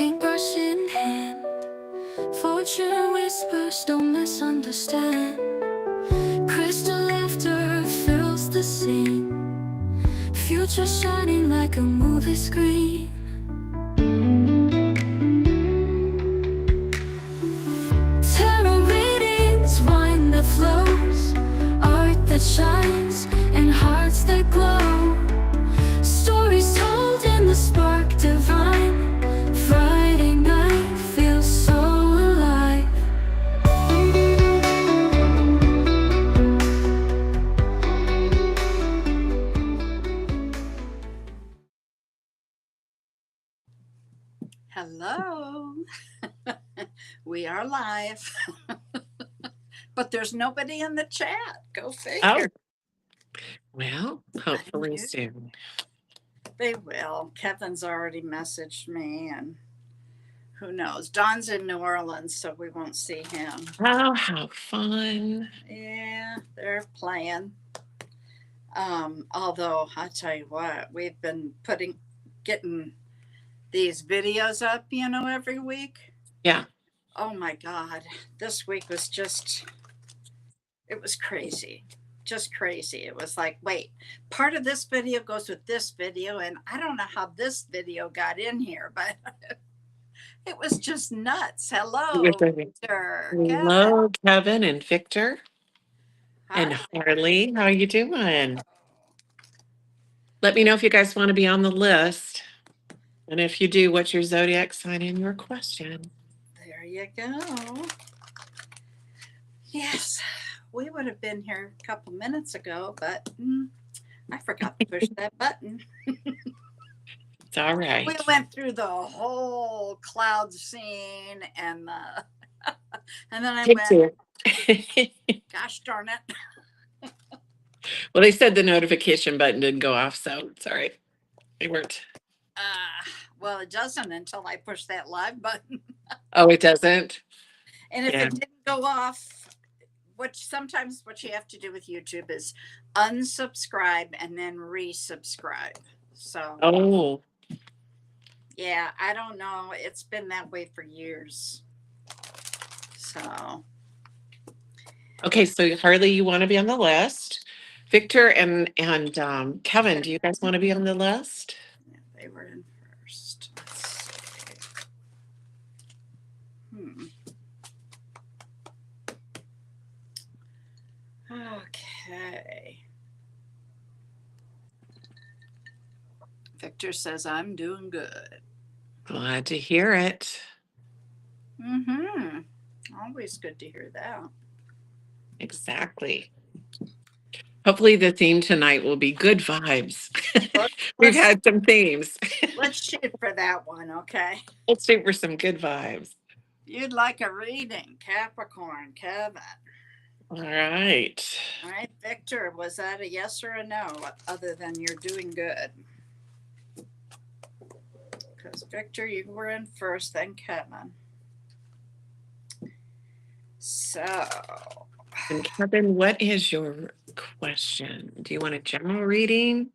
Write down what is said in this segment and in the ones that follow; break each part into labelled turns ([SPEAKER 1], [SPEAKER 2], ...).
[SPEAKER 1] paintbrush in hand. Fortune whispers, don't misunderstand. Crystal laughter fills the scene. Future shining like a movie screen. Tarot readings, wine that flows, art that shines, and hearts that glow. Stories told in the spark divine. Friday night feels so alive.
[SPEAKER 2] Hello. We are live. But there's nobody in the chat. Go
[SPEAKER 3] Oh,
[SPEAKER 2] figure.
[SPEAKER 3] well,
[SPEAKER 2] I
[SPEAKER 3] hopefully
[SPEAKER 2] knew
[SPEAKER 3] soon.
[SPEAKER 2] they will. Kevin's already messaged me, and who knows? Don's in New Orleans, so we won't see him.
[SPEAKER 3] Oh, how fun.
[SPEAKER 2] Yeah, they're playing. Although I tell you what, we've been getting these videos up, every week.
[SPEAKER 3] Yeah.
[SPEAKER 2] Oh my God. This week was it was crazy. Just crazy. It was like, wait, part of this video goes with this video, and I don't know how this video got in here, but it was just nuts. Hello, Victor. Kevin.
[SPEAKER 3] Hello, Kevin and Victor and
[SPEAKER 2] Hi.
[SPEAKER 3] Harley. How you doing? Let me know if you guys want to be on the list. And if you do, what's your zodiac sign and your question?
[SPEAKER 2] There you go. Yes, we would have been here a couple minutes ago, but I forgot to push that button.
[SPEAKER 3] It's all right.
[SPEAKER 2] We went through the whole cloud scene, and then I went, gosh darn it.
[SPEAKER 3] Well, they said the notification button didn't go off, so it's all right. It worked.
[SPEAKER 2] Well, it doesn't until I push that live button.
[SPEAKER 3] Oh, it doesn't?
[SPEAKER 2] And if it didn't go off, sometimes what you have to do with YouTube is unsubscribe and then resubscribe. So,
[SPEAKER 3] oh,
[SPEAKER 2] yeah, I don't know. It's been that way for years. So,
[SPEAKER 3] okay. So Harley, you want to be on the list? Victor and Kevin, do you guys want to be on the list?
[SPEAKER 2] Yeah, they were in first. Okay. Victor says I'm doing good.
[SPEAKER 3] Glad to hear it.
[SPEAKER 2] Always good to hear that.
[SPEAKER 3] Exactly. Hopefully the theme tonight will be good vibes. We've had some themes.
[SPEAKER 2] Let's shoot for that one, okay?
[SPEAKER 3] Let's shoot for some good vibes.
[SPEAKER 2] You'd like a reading, Capricorn, Kevin.
[SPEAKER 3] All right.
[SPEAKER 2] All right, Victor, was that a yes or a no, other than you're doing good? Because, Victor, you were in first, then Kevin. So.
[SPEAKER 3] And Kevin, what is your question? Do you want a general reading?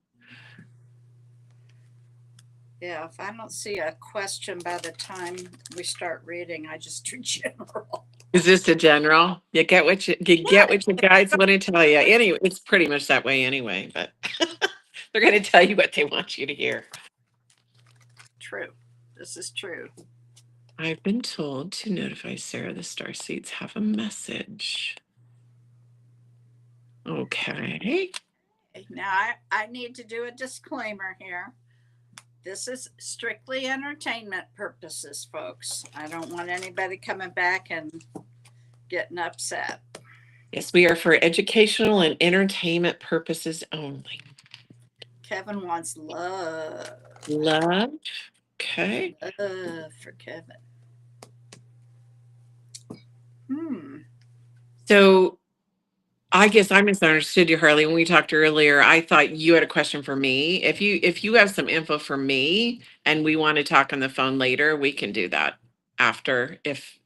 [SPEAKER 2] Yeah, if I don't see a question by the time we start reading, I just do general.
[SPEAKER 3] Is this a general? You get what you guys want to tell you. Anyway, it's pretty much that way anyway, but they're going to tell you what they want you to hear.
[SPEAKER 2] True. This is true.
[SPEAKER 3] I've been told to notify Sarah the starseeds have a message. Okay.
[SPEAKER 2] Now, I need to do a disclaimer here. This is strictly entertainment purposes, folks. I don't want anybody coming back and getting upset.
[SPEAKER 3] Yes, we are for educational and entertainment purposes only.
[SPEAKER 2] Kevin wants love.
[SPEAKER 3] Love? Okay.
[SPEAKER 2] Love for Kevin.
[SPEAKER 3] So I guess I misunderstood you, Harley. When we talked earlier, I thought you had a question for me. If you have some info for me and we want to talk on the phone later, we can do that after, if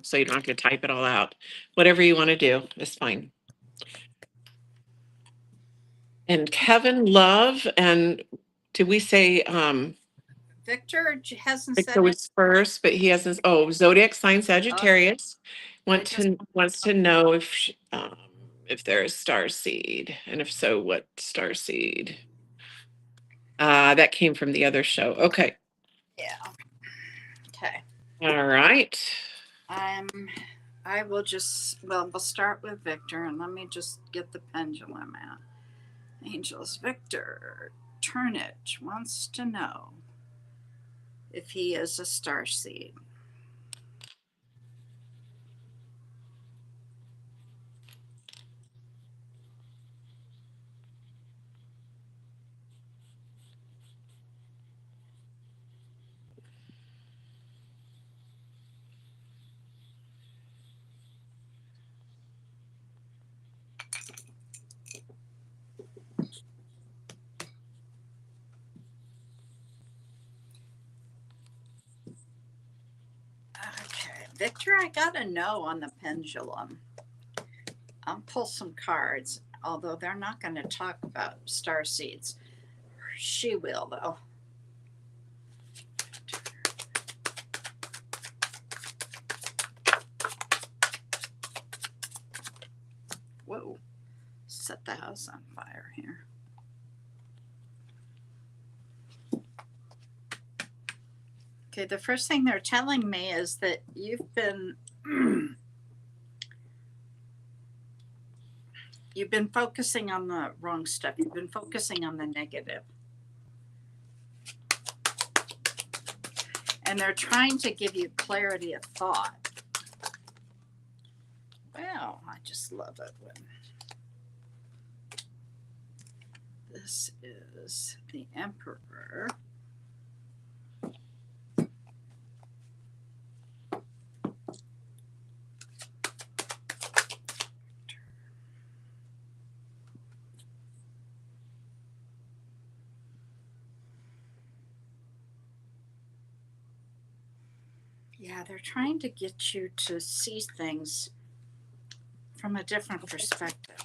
[SPEAKER 3] so you don't have to type it all out. Whatever you want to do is fine. And Kevin, love, and did we say
[SPEAKER 2] Victor hasn't said
[SPEAKER 3] Victor
[SPEAKER 2] it.
[SPEAKER 3] was first, but he hasn't. Oh, zodiac sign Sagittarius.
[SPEAKER 2] I just
[SPEAKER 3] Wants to know if they're a star seed, and if so, what star seed? That came from the other show. Okay.
[SPEAKER 2] yeah. Okay.
[SPEAKER 3] All right.
[SPEAKER 2] I will just we'll start with Victor and let me just get the pendulum out. Angels, Victor Turnage wants to know if he is a starseed. Okay, Victor, I got a no on the pendulum. I'll pull some cards, although they're not going to talk about star seeds. She will, though. Whoa, set the house on fire here. Okay, the first thing they're telling me is that you've been you've been focusing on the wrong stuff. You've been focusing on the negative. And they're trying to give you clarity of thought. Well, I just love it when this is the Emperor. Yeah, they're trying to get you to see things from a different perspective.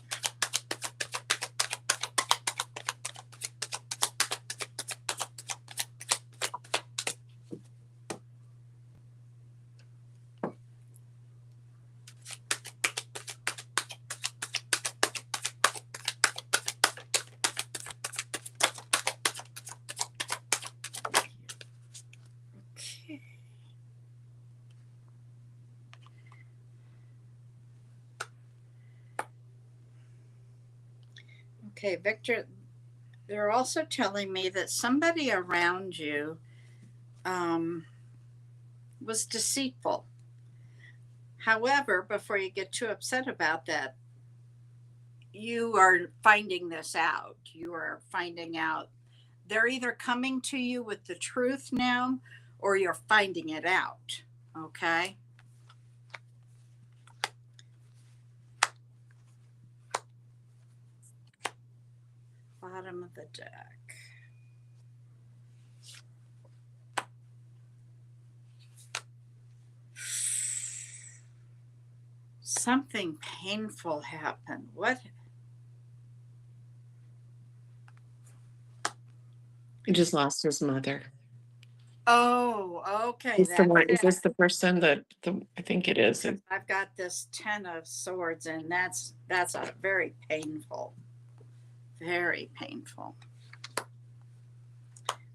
[SPEAKER 2] Okay. Okay, Victor, they're also telling me that somebody around you was deceitful. However, before you get too upset about that, you are finding this out. You are finding out they're either coming to you with the truth now or you're finding it out. Okay. Bottom of the deck. Something painful happened. What?
[SPEAKER 3] He just lost his mother.
[SPEAKER 2] Oh, okay.
[SPEAKER 3] Is this the person that I think it is?
[SPEAKER 2] I've got this 10 of swords, and that's a very painful.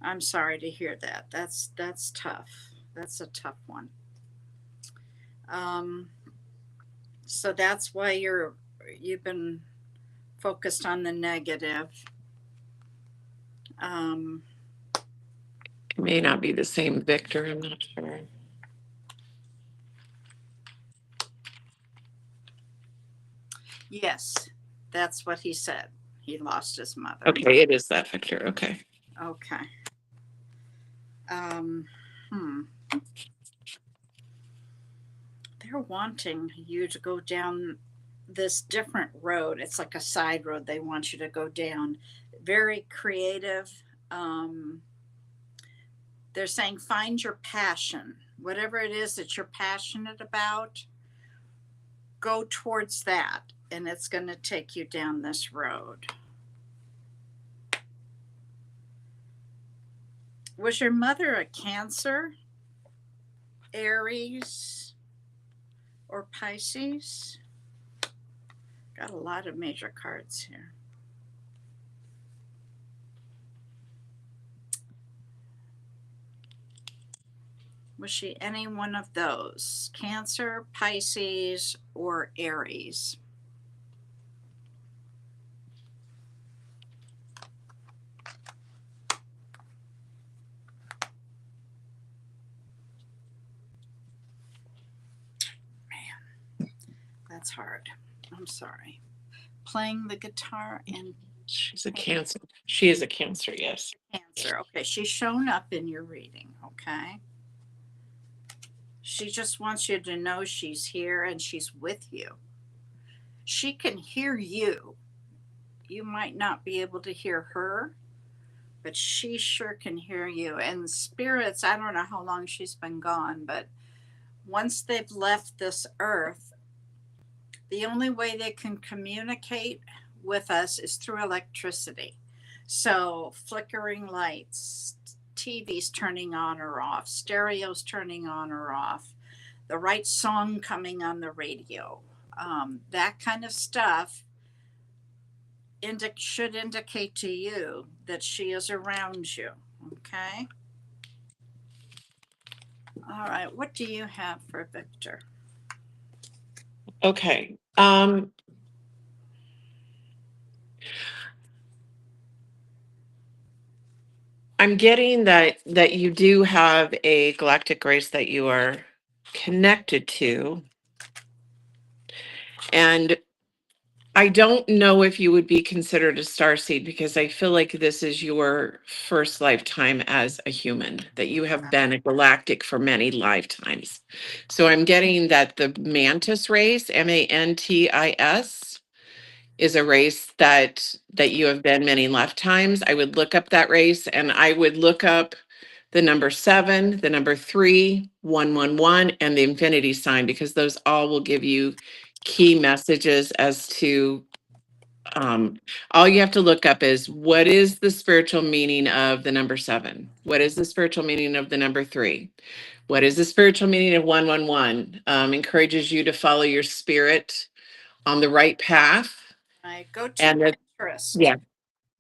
[SPEAKER 2] I'm sorry to hear that. That's tough. That's a tough one. So that's why you've been focused on the negative.
[SPEAKER 3] It may not be the same Victor. I'm not sure.
[SPEAKER 2] Yes, that's what he said. He lost his mother.
[SPEAKER 3] Okay, it is that Victor. Okay.
[SPEAKER 2] Okay. They're wanting you to go down this different road. It's like a side road they want you to go down. Very creative. They're saying find your passion. Whatever it is that you're passionate about, go towards that, and it's going to take you down this road. Was your mother a Cancer, Aries, or Pisces? Got a lot of major cards here. Was she any one of those? Cancer, Pisces, or Aries? Man, that's hard. I'm sorry. Playing the guitar and
[SPEAKER 3] She's a Cancer. She is a Cancer, yes.
[SPEAKER 2] Cancer. Okay, she's shown up in your reading, okay? She just wants you to know she's here and she's with you. She can hear you. You might not be able to hear her, but she sure can hear you. And spirits, I don't know how long she's been gone, but once they've left this earth, the only way they can communicate with us is through electricity. So flickering lights, TVs turning on or off, stereos turning on or off, the right song coming on the radio, that kind of stuff should indicate to you that she is around you. Okay. All right. What do you have for Victor?
[SPEAKER 3] Okay. I'm getting that you do have a galactic race that you are connected to. And I don't know if you would be considered a starseed because I feel like this is your first lifetime as a human, that you have been a galactic for many lifetimes. So I'm getting that the mantis race, Mantis, is a race that you have been many lifetimes. I would look up that race and I would look up the number 7, the number 3, 111, and the infinity sign, because those all will give you key messages as to all you have to look up is what is the spiritual meaning of the number 7? What is the spiritual meaning of the number 3? What is the spiritual meaning of 111? Encourages you to follow your spirit on the right path.
[SPEAKER 2] I go to
[SPEAKER 3] And
[SPEAKER 2] Pinterest.
[SPEAKER 3] yeah,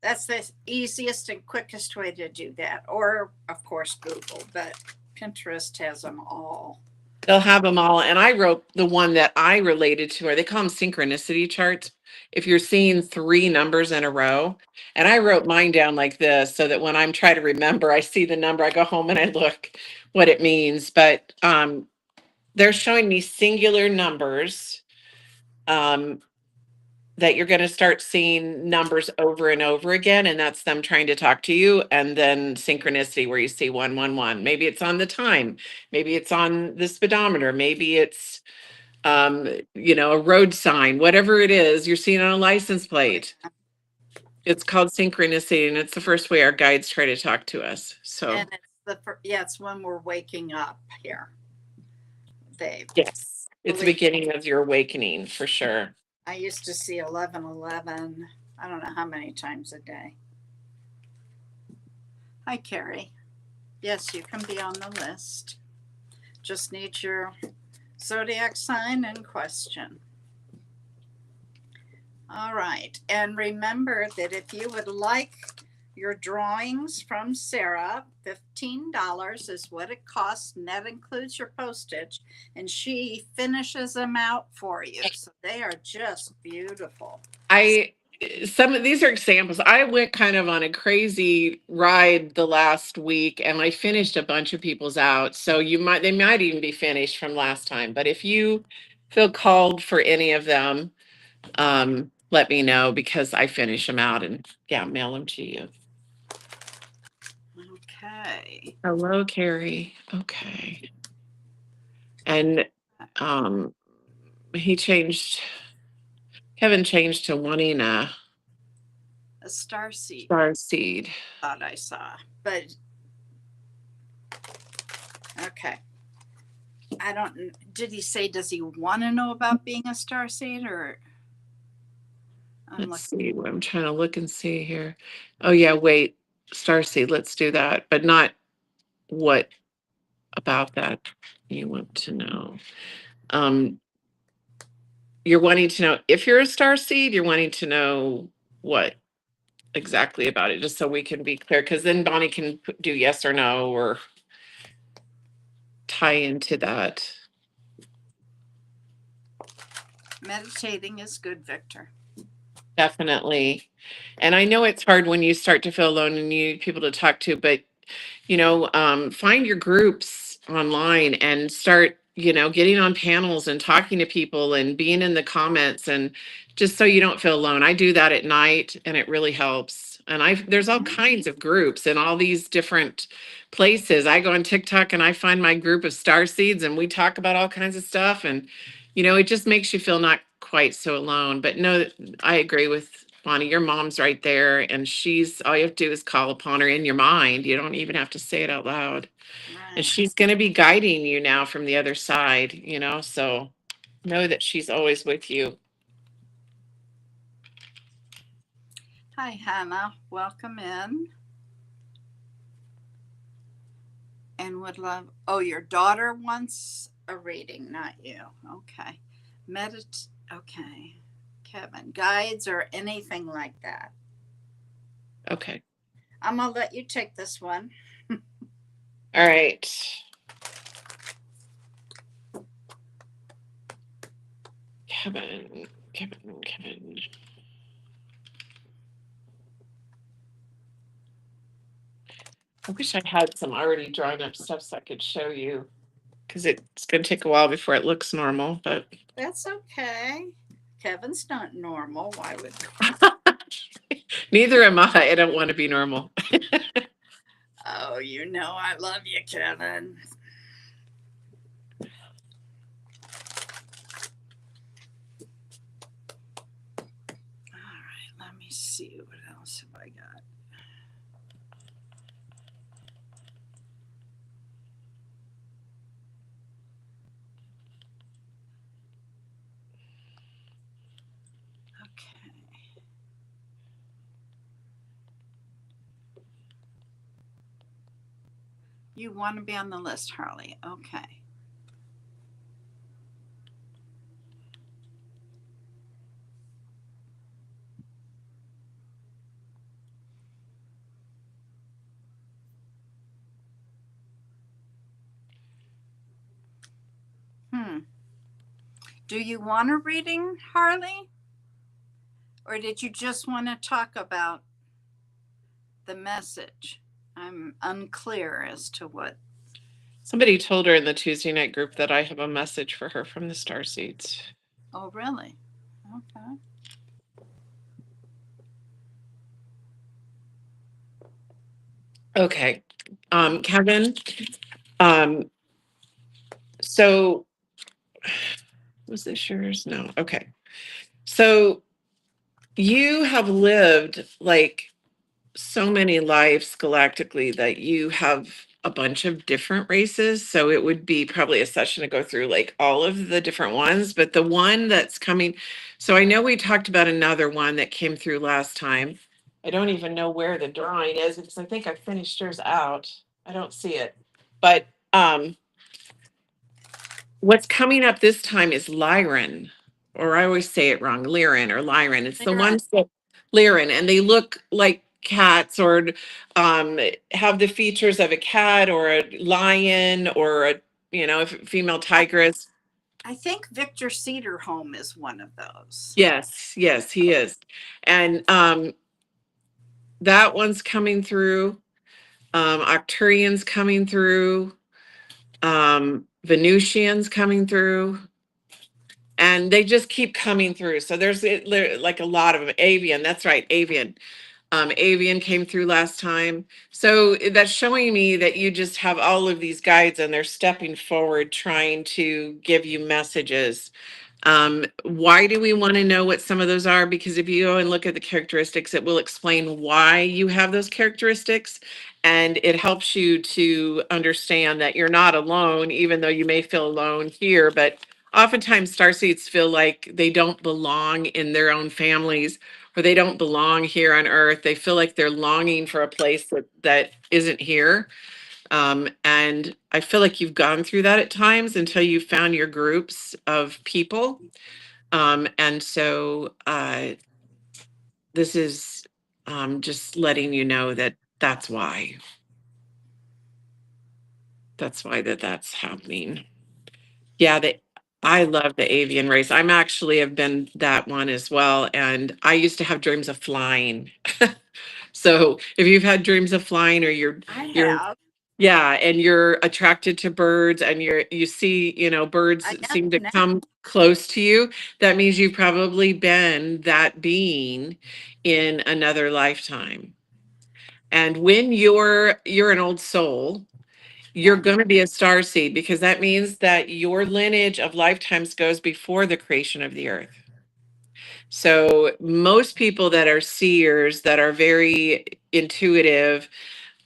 [SPEAKER 2] That's the easiest and quickest way to do that. Or, of course, Google, but Pinterest has them all.
[SPEAKER 3] they'll have them all. And I wrote the one that I related to, or they call them synchronicity charts. If you're seeing 3 numbers in a row, and I wrote mine down like this so that when I'm trying to remember, I see the number, I go home and I look what it means. But they're showing me singular numbers, that you're going to start seeing numbers over and over again, and that's them trying to talk to you. And then synchronicity, where you see 111. Maybe it's on the time, maybe it's on the speedometer, maybe it's a road sign, whatever it is you're seeing on a license plate. It's called synchronicity, and it's the first way our guides try to talk to us. So
[SPEAKER 2] And it's when we're waking up here.
[SPEAKER 3] yes, it's the beginning of your awakening for sure.
[SPEAKER 2] I used to see 1111, I don't know how many times a day. Hi, Carrie. Yes, you can be on the list. Just need your zodiac sign and question. All right. And remember that if you would like your drawings from Sarah, $15 is what it costs, and that includes your postage. And she finishes them out for you. So they are just beautiful.
[SPEAKER 3] Some of these are examples. I went kind of on a crazy ride the last week and I finished a bunch of people's out. So they might even be finished from last time. But if you feel called for any of them, let me know, because I finish them out and mail them to you.
[SPEAKER 2] Okay.
[SPEAKER 3] Hello, Carrie. Okay. And Kevin changed to wanting a
[SPEAKER 2] star seed. Thought I saw, but okay. I don't. Did he say? Does he want to know about being a star seed, or?
[SPEAKER 3] Let's see. I'm trying to look and see here. Oh yeah, wait. Starseed. Let's do that, but not what about that you want to know. Um, you're wanting to know if you're a star seed, you're wanting to know what exactly about it, just so we can be clear, because then Bonnie can do yes or no or tie into that.
[SPEAKER 2] Meditating is good, Victor.
[SPEAKER 3] Definitely. And I know it's hard when you start to feel alone and you need people to talk to, but find your groups online and start, getting on panels and talking to people and being in the comments, and just so you don't feel alone. I do that at night and it really helps. And there's all kinds of groups in all these different places. I go on TikTok and I find my group of star seeds and we talk about all kinds of stuff, and it just makes you feel not quite so alone. But no, I agree with Bonnie. Your mom's right there, and she's all you have to do is call upon her in your mind. You don't even have to say it out loud. And
[SPEAKER 2] Right.
[SPEAKER 3] she's going to be guiding you now from the other side, so know that she's always with you.
[SPEAKER 2] Hi, Hannah. Welcome in. And would love, oh, your daughter wants a reading, not you. Okay. Okay. Kevin, guides or anything like that.
[SPEAKER 3] Okay.
[SPEAKER 2] I'm going to let you take this one.
[SPEAKER 3] All right. Kevin. I wish I had some already drawn up stuff so I could show you, because it's going to take a while before it looks normal, but
[SPEAKER 2] That's okay. Kevin's not normal. Why would?
[SPEAKER 3] neither am I. I don't want to be normal.
[SPEAKER 2] Oh, I love you, Kevin. All right, let me see. What else have I got? Okay. You want to be on the list, Harley. Okay. Do you want a reading, Harley? Or did you just want to talk about the message? I'm unclear as to what.
[SPEAKER 3] Somebody told her in the Tuesday night group that I have a message for her from the star seeds.
[SPEAKER 2] Oh, really? Okay.
[SPEAKER 3] Okay. Kevin, so was this yours? No. Okay. So you have lived like so many lives galactically that you have a bunch of different races. So it would be probably a session to go through like all of the different ones, but the one that's coming. So I know we talked about another one that came through last time. I don't even know where the drawing is because I think I finished yours out. I don't see it. But what's coming up this time is Lyran, or I always say it wrong, Lyran or Lyran. It's the ones that Lyran, and they look like cats or have the features of a cat or a lion or a female tigress.
[SPEAKER 2] I think Victor Cedarholm is one of those.
[SPEAKER 3] Yes, he is. And that one's coming through. Arcturian's coming through. Venusian's coming through. And they just keep coming through. So there's like a lot of them. Avian, that's right, Avian. Avian came through last time. So that's showing me that you just have all of these guides and they're stepping forward, trying to give you messages. Why do we want to know what some of those are? Because if you go and look at the characteristics, it will explain why you have those characteristics. And it helps you to understand that you're not alone, even though you may feel alone here. But oftentimes, starseeds feel like they don't belong in their own families, or they don't belong here on Earth. They feel like they're longing for a place that isn't here. And I feel like you've gone through that at times until you found your groups of people. And so this is just letting you know that that's why. That's why that's happening. Yeah, I love the avian race. I'm actually have been that one as well. And I used to have dreams of flying. So if you've had dreams of flying or
[SPEAKER 2] I
[SPEAKER 3] you're
[SPEAKER 2] have.
[SPEAKER 3] yeah, and you're attracted to birds and you see, birds
[SPEAKER 2] I am
[SPEAKER 3] seem to
[SPEAKER 2] now.
[SPEAKER 3] come close to you, that means you've probably been that being in another lifetime. And when you're an old soul, you're
[SPEAKER 2] Yeah.
[SPEAKER 3] going to be a star seed because that means that your lineage of lifetimes goes before the creation of the earth. So most people that are seers, that are very intuitive,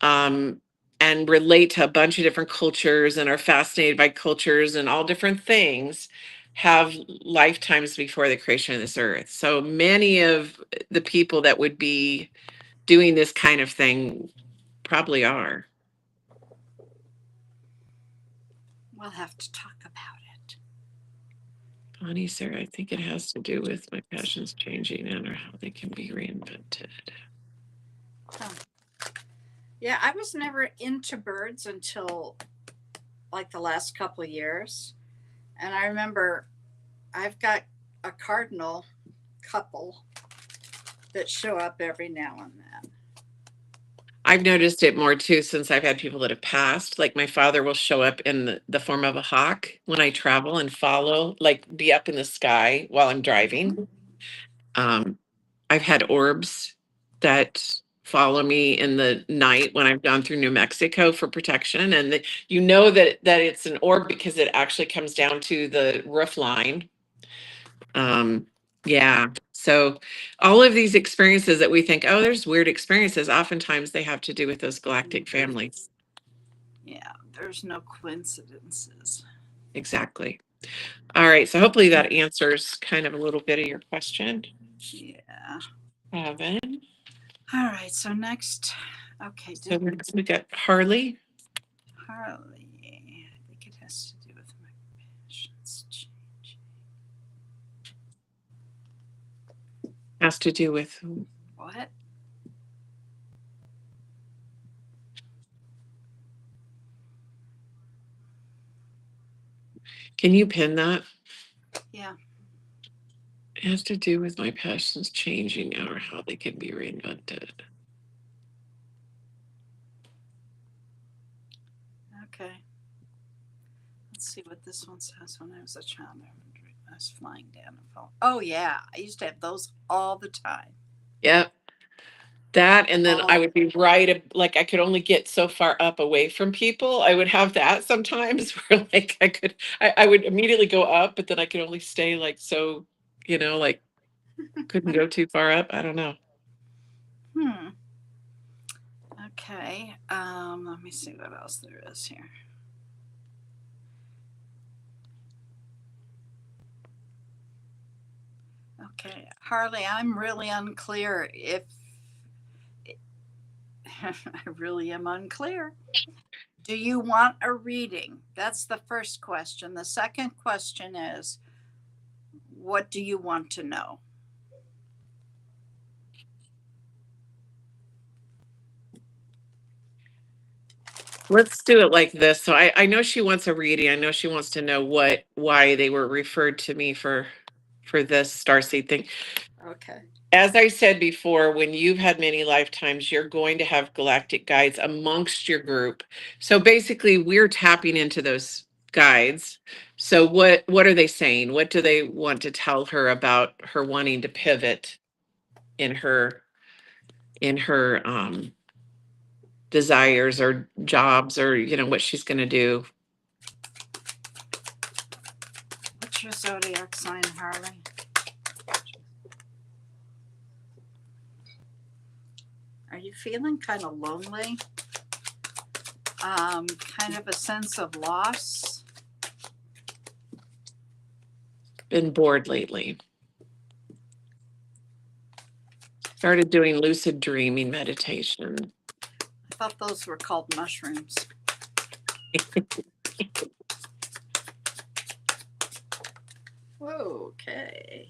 [SPEAKER 3] um, and relate to a bunch of different cultures and are fascinated by cultures and all different things, have lifetimes before the creation of this earth. So many of the people that would be doing this kind of thing probably are.
[SPEAKER 2] We'll have to talk about it.
[SPEAKER 3] Bonnie, sir, I think it has to do with my passions changing and or how they can be reinvented.
[SPEAKER 2] Huh. Yeah, I was never into birds until like the last couple of years. And I remember I've got a cardinal couple that show up every now and then.
[SPEAKER 3] I've noticed it more too since I've had people that have passed. Like my father will show up in the form of a hawk when I travel and follow, like be up in the sky while I'm driving. Um, I've had orbs that follow me in the night when I've gone through New Mexico for protection, and you know that it's an orb because it actually comes down to the roof line. Yeah. So all of these experiences that we think, oh, there's weird experiences, oftentimes they have to do with those galactic families.
[SPEAKER 2] Yeah, there's no coincidences.
[SPEAKER 3] Exactly. All right. So hopefully that answers kind of a little bit of your question.
[SPEAKER 2] Yeah.
[SPEAKER 3] Evan.
[SPEAKER 2] All right. So next, okay.
[SPEAKER 3] So we got Harley.
[SPEAKER 2] Harley. I think it has to do with my passions changing.
[SPEAKER 3] Has to do with
[SPEAKER 2] What?
[SPEAKER 3] can you pin that?
[SPEAKER 2] Yeah.
[SPEAKER 3] It has to do with my passions changing or how they can be reinvented.
[SPEAKER 2] Okay. Let's see what this one says. When I was a child, I was flying down and fall. Oh yeah, I used to have those all the time.
[SPEAKER 3] Yep. That, and then I
[SPEAKER 2] All
[SPEAKER 3] would be right, like I could only get so far up away from people. I would have that sometimes where like I would immediately go up, but then I could only stay like so, like couldn't go too far up. I don't know.
[SPEAKER 2] Hmm. Okay. Let me see what else there is here. Okay, Harley, I'm really unclear if I really am unclear. Do you want a reading? That's the first question. The second question is, what do you want to know?
[SPEAKER 3] Let's do it like this. So I know she wants a reading. I know she wants to know why they were referred to me for this starseed thing.
[SPEAKER 2] Okay.
[SPEAKER 3] As I said before, when you've had many lifetimes, you're going to have galactic guides amongst your group. So basically, we're tapping into those guides. So what are they saying? What do they want to tell her about her wanting to pivot in her desires or jobs or what she's going to do?
[SPEAKER 2] What's your zodiac sign, Harley? Are you feeling kind of lonely? Kind of a sense of loss?
[SPEAKER 3] Been bored lately. Started doing lucid dreaming meditation.
[SPEAKER 2] I thought those were called mushrooms. Okay.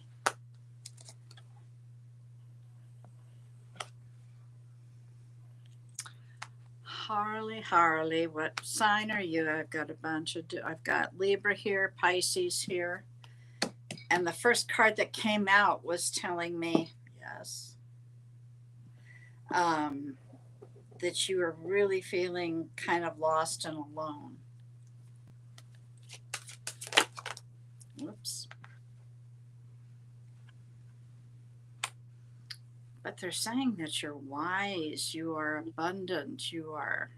[SPEAKER 2] Harley, what sign are you? I've got a bunch of, I've got Libra here, Pisces here. And the first card that came out was telling me, yes, um, that you are really feeling kind of lost and alone. Whoops. But they're saying that you're wise, you are abundant, you are.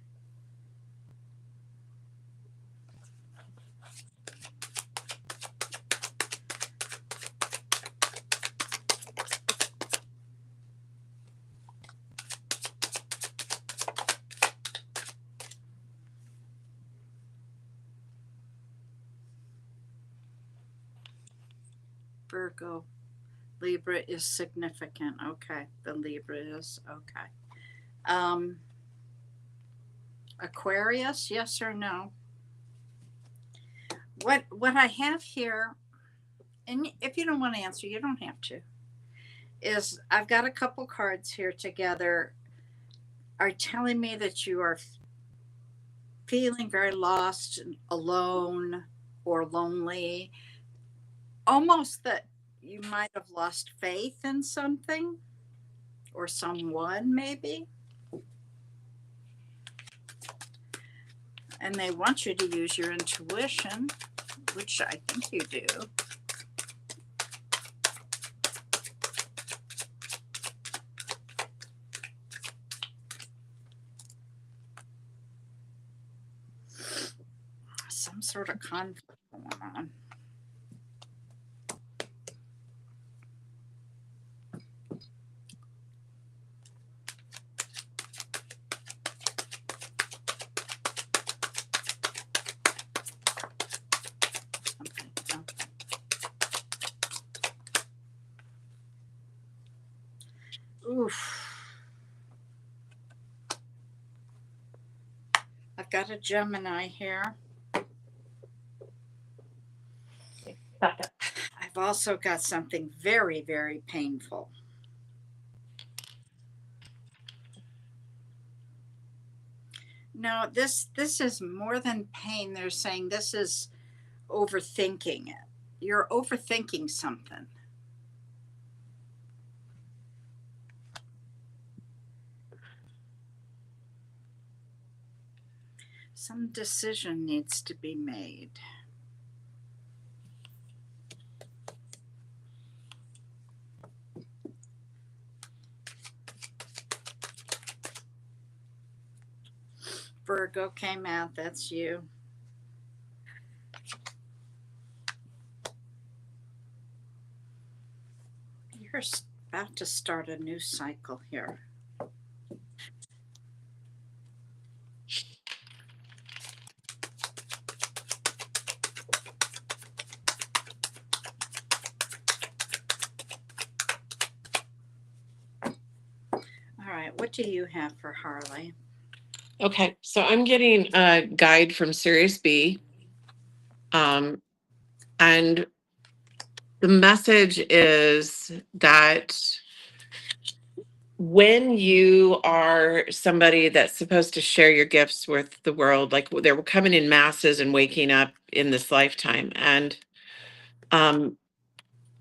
[SPEAKER 2] Virgo. Libra is significant. Okay. The Libra is okay. Aquarius, yes or no? What I have here, and if you don't want to answer, you don't have to, is I've got a couple cards here together are telling me that you are feeling very lost and alone or lonely, almost that you might have lost faith in something or someone maybe. And they want you to use your intuition, which I think you do. Some sort of conflict going on. Oof. I've got a Gemini here. I've also got something very, very painful. No, this is more than pain. They're saying this is overthinking it. You're overthinking something. Some decision needs to be made. Virgo came out, that's you. You're about to start a new cycle here. All right, what do you have for Harley?
[SPEAKER 3] Okay, so I'm getting a guide from Sirius B. And the message is that when you are somebody that's supposed to share your gifts with the world, like they're coming in masses and waking up in this lifetime. And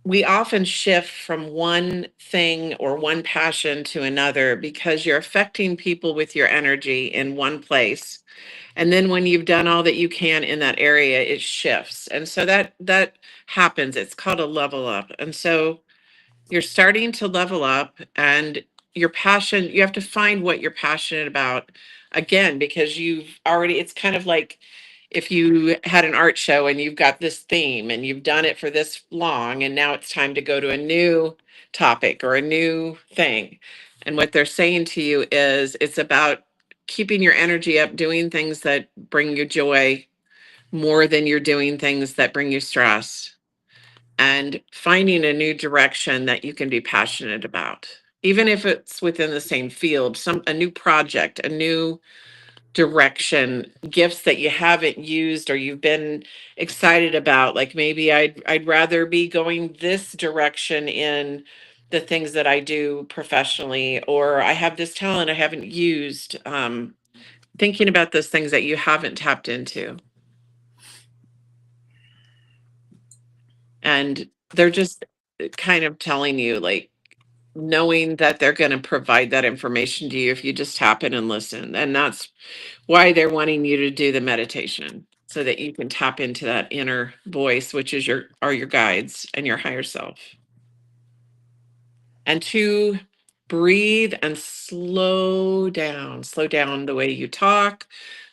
[SPEAKER 3] we often shift from one thing or one passion to another because you're affecting people with your energy in one place. And then when you've done all that you can in that area, it shifts. And so that happens. It's called a level up. And so you're starting to level up, and your passion, you have to find what you're passionate about again, because you've already, it's kind of like if you had an art show and you've got this theme and you've done it for this long, and now it's time to go to a new topic or a new thing. And what they're saying to you is it's about keeping your energy up, doing things that bring you joy more than you're doing things that bring you stress, and finding a new direction that you can be passionate about, even if it's within the same field, some a new project, a new direction, gifts that you haven't used or you've been excited about. Like maybe I'd rather be going this direction in the things that I do professionally, or I have this talent I haven't used. Thinking about those things that you haven't tapped into. And they're just kind of telling you, like, knowing that they're going to provide that information to you if you just tap in and listen. And that's why they're wanting you to do the meditation, so that you can tap into that inner voice, which is your guides and your higher self. And to breathe and slow down the way you talk,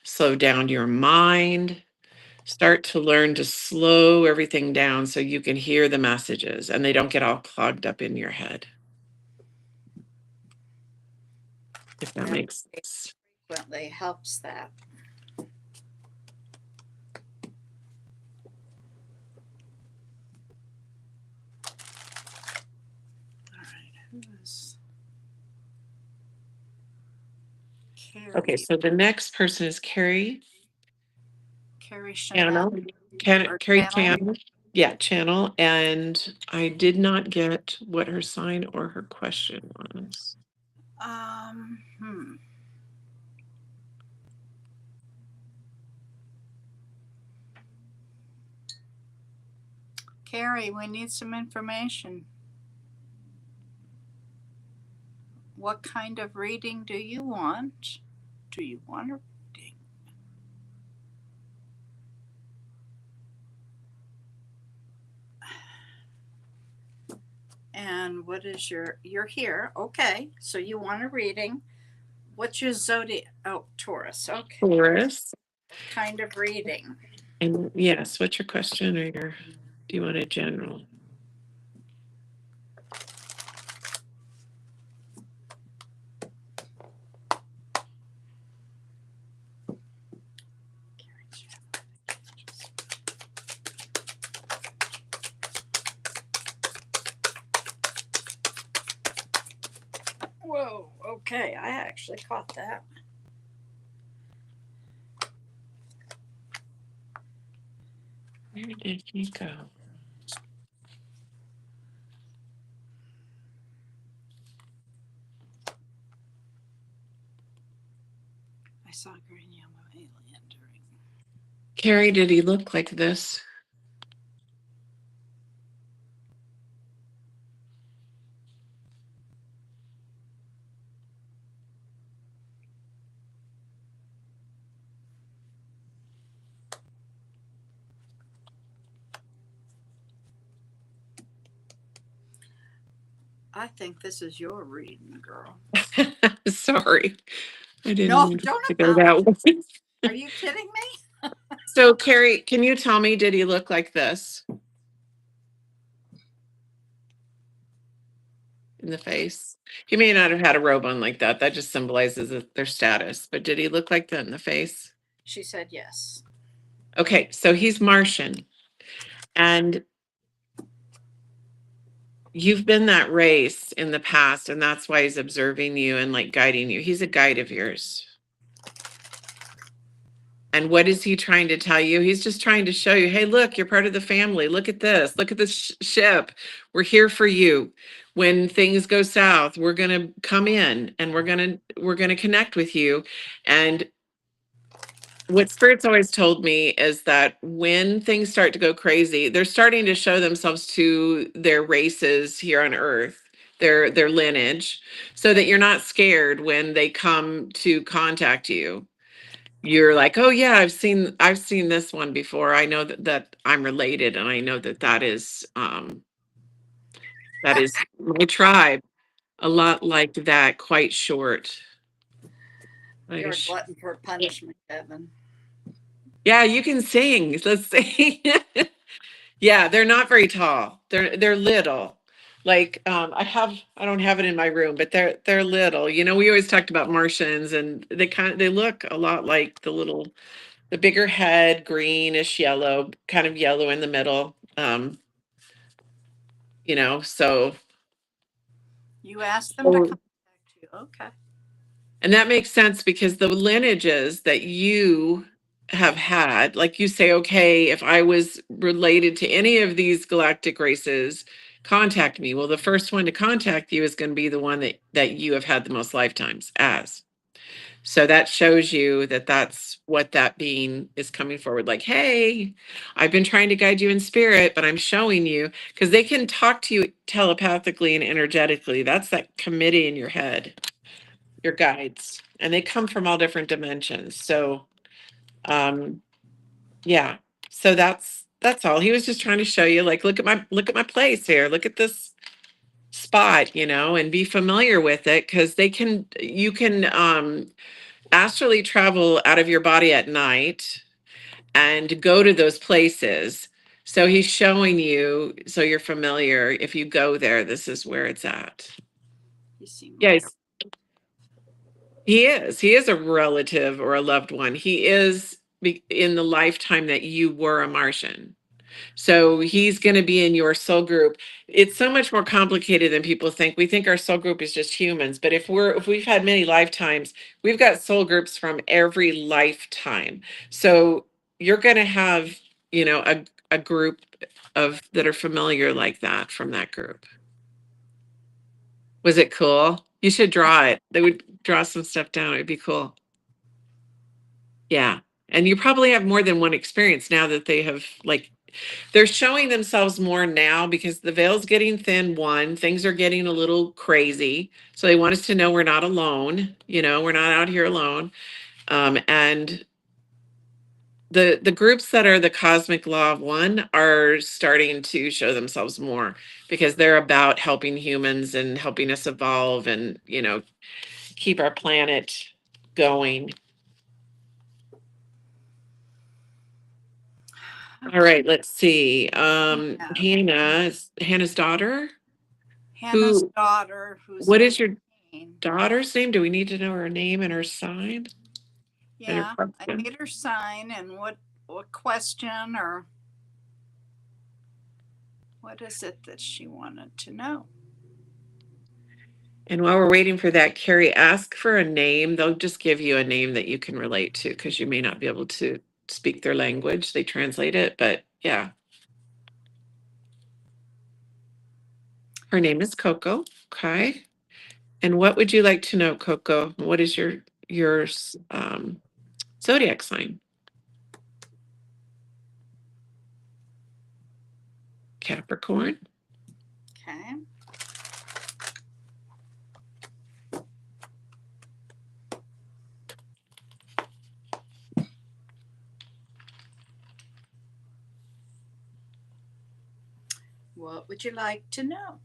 [SPEAKER 3] slow down your mind. Start to learn to slow everything down so you can hear the messages and they don't get all clogged up in your head. If that makes sense.
[SPEAKER 2] Frequently helps that. All right, who is Carrie?
[SPEAKER 3] Okay, so the next person is Carrie
[SPEAKER 2] Chanel.
[SPEAKER 3] Channel. Carrie Channel. Yeah, Channel. And I did not get what her sign or her question was.
[SPEAKER 2] Carrie, we need some information. What kind of reading do you want? Do you want a reading? And what is you're here. Okay. So you want a reading. What's your zodiac? Oh, Taurus. Okay.
[SPEAKER 3] Taurus.
[SPEAKER 2] What kind of reading?
[SPEAKER 3] And yes, what's your question, or do you want a general?
[SPEAKER 2] Whoa. Okay. I actually caught that.
[SPEAKER 3] Where did you go?
[SPEAKER 2] I saw a green yellow alien during.
[SPEAKER 3] Carrie, did he look like this?
[SPEAKER 2] I think this is your reading, girl.
[SPEAKER 3] Sorry. I didn't
[SPEAKER 2] No,
[SPEAKER 3] mean
[SPEAKER 2] don't
[SPEAKER 3] to go that way.
[SPEAKER 2] Are you kidding me?
[SPEAKER 3] So, Carrie, can you tell me, did he look like this in the face? He may not have had a robe on like that. That just symbolizes their status. But did he look like that in the face?
[SPEAKER 2] She said yes.
[SPEAKER 3] Okay, so he's Martian. And you've been that race in the past, and that's why he's observing you and like guiding you. He's a guide of yours. And what is he trying to tell you? He's just trying to show you, hey, look, you're part of the family. Look at this. Look at this ship. We're here for you. When things go south, we're going to come in and we're going to connect with you. And what Spirit's always told me is that when things start to go crazy, they're starting to show themselves to their races here on Earth, their lineage, so that you're not scared when they come to contact you. You're like, oh yeah, I've seen this one before. I know that I'm related, and I know that is my tribe. A lot like that, quite short.
[SPEAKER 2] You're a glutton for punishment, Evan.
[SPEAKER 3] Yeah, you can sing. Let's sing. Yeah, they're not very tall. They're little. Like I don't have it in my room, but they're little. You know, we always talked about Martians, and they look a lot like the bigger head, greenish yellow, kind of yellow in the middle. You know, so
[SPEAKER 2] you asked them to contact you. Okay.
[SPEAKER 3] And that makes sense because the lineages that you have had, like you say, okay, if I was related to any of these galactic races, contact me. Well, the first one to contact you is going to be the one that you have had the most lifetimes as. So that shows you that that's what that being is coming forward. Like, hey, I've been trying to guide you in spirit, but I'm showing you because they can talk to you telepathically and energetically. That's that committee in your head, your guides, and they come from all different dimensions. So, yeah. So that's all. He was just trying to show you, like, look at my place here. Look at this spot, and be familiar with it because you can astrally travel out of your body at night and go to those places. So he's showing you, so you're familiar. If you go there, this is where it's at.
[SPEAKER 2] You seem like
[SPEAKER 3] Yes, he is. He is a relative or a loved one. He is in the lifetime that you were a Martian. So he's going to be in your soul group. It's so much more complicated than people think. We think our soul group is just humans, but if we've had many lifetimes, we've got soul groups from every lifetime. So you're going to have, a group of that are familiar like that from that group. Was it cool? You should draw it. They would draw some stuff down. It'd be cool. Yeah. And you probably have more than one experience now that they have, like, they're showing themselves more now because the veil's getting thin. One, things are getting a little crazy. So they want us to know we're not alone. We're not out here alone. And the groups that are the cosmic law of one are starting to show themselves more because they're about helping humans and helping us evolve and, keep our planet going. All right, let's see. Hannah's daughter.
[SPEAKER 2] Hannah's
[SPEAKER 3] Who?
[SPEAKER 2] daughter, who's
[SPEAKER 3] What is your
[SPEAKER 2] 15.
[SPEAKER 3] daughter's name? Do we need to know her name and her sign and her
[SPEAKER 2] Yeah, I
[SPEAKER 3] question?
[SPEAKER 2] made her sign, and what question or what is it that she wanted to know?
[SPEAKER 3] And while we're waiting for that, Carrie, ask for a name. They'll just give you a name that you can relate to because you may not be able to speak their language. They translate it, but yeah. Her name is Coco. Okay. And what would you like to know, Coco? What is your zodiac sign? Capricorn.
[SPEAKER 2] Okay. What would you like to know?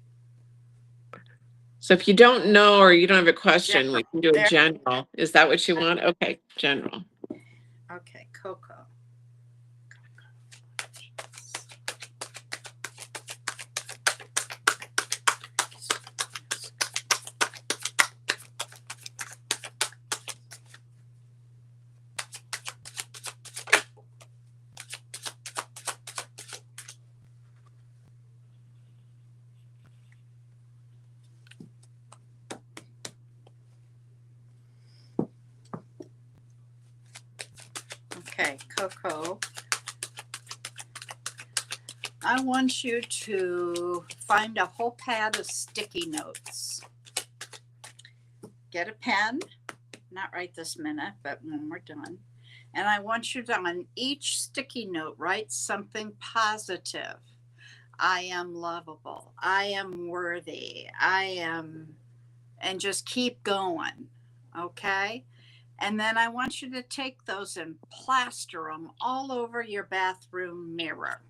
[SPEAKER 3] So if you don't know or you don't have a question, we
[SPEAKER 2] General.
[SPEAKER 3] can do a
[SPEAKER 2] There.
[SPEAKER 3] general. Is that what you want? Okay, general.
[SPEAKER 2] Okay, Coco. Okay, Coco. I want you to find a whole pad of sticky notes. Get a pen, not right this minute, but when we're done. And I want you to, on each sticky note, write something positive. I am lovable. I am worthy. I am, and just keep going. Okay. And then I want you to take those and plaster them all over your bathroom mirror.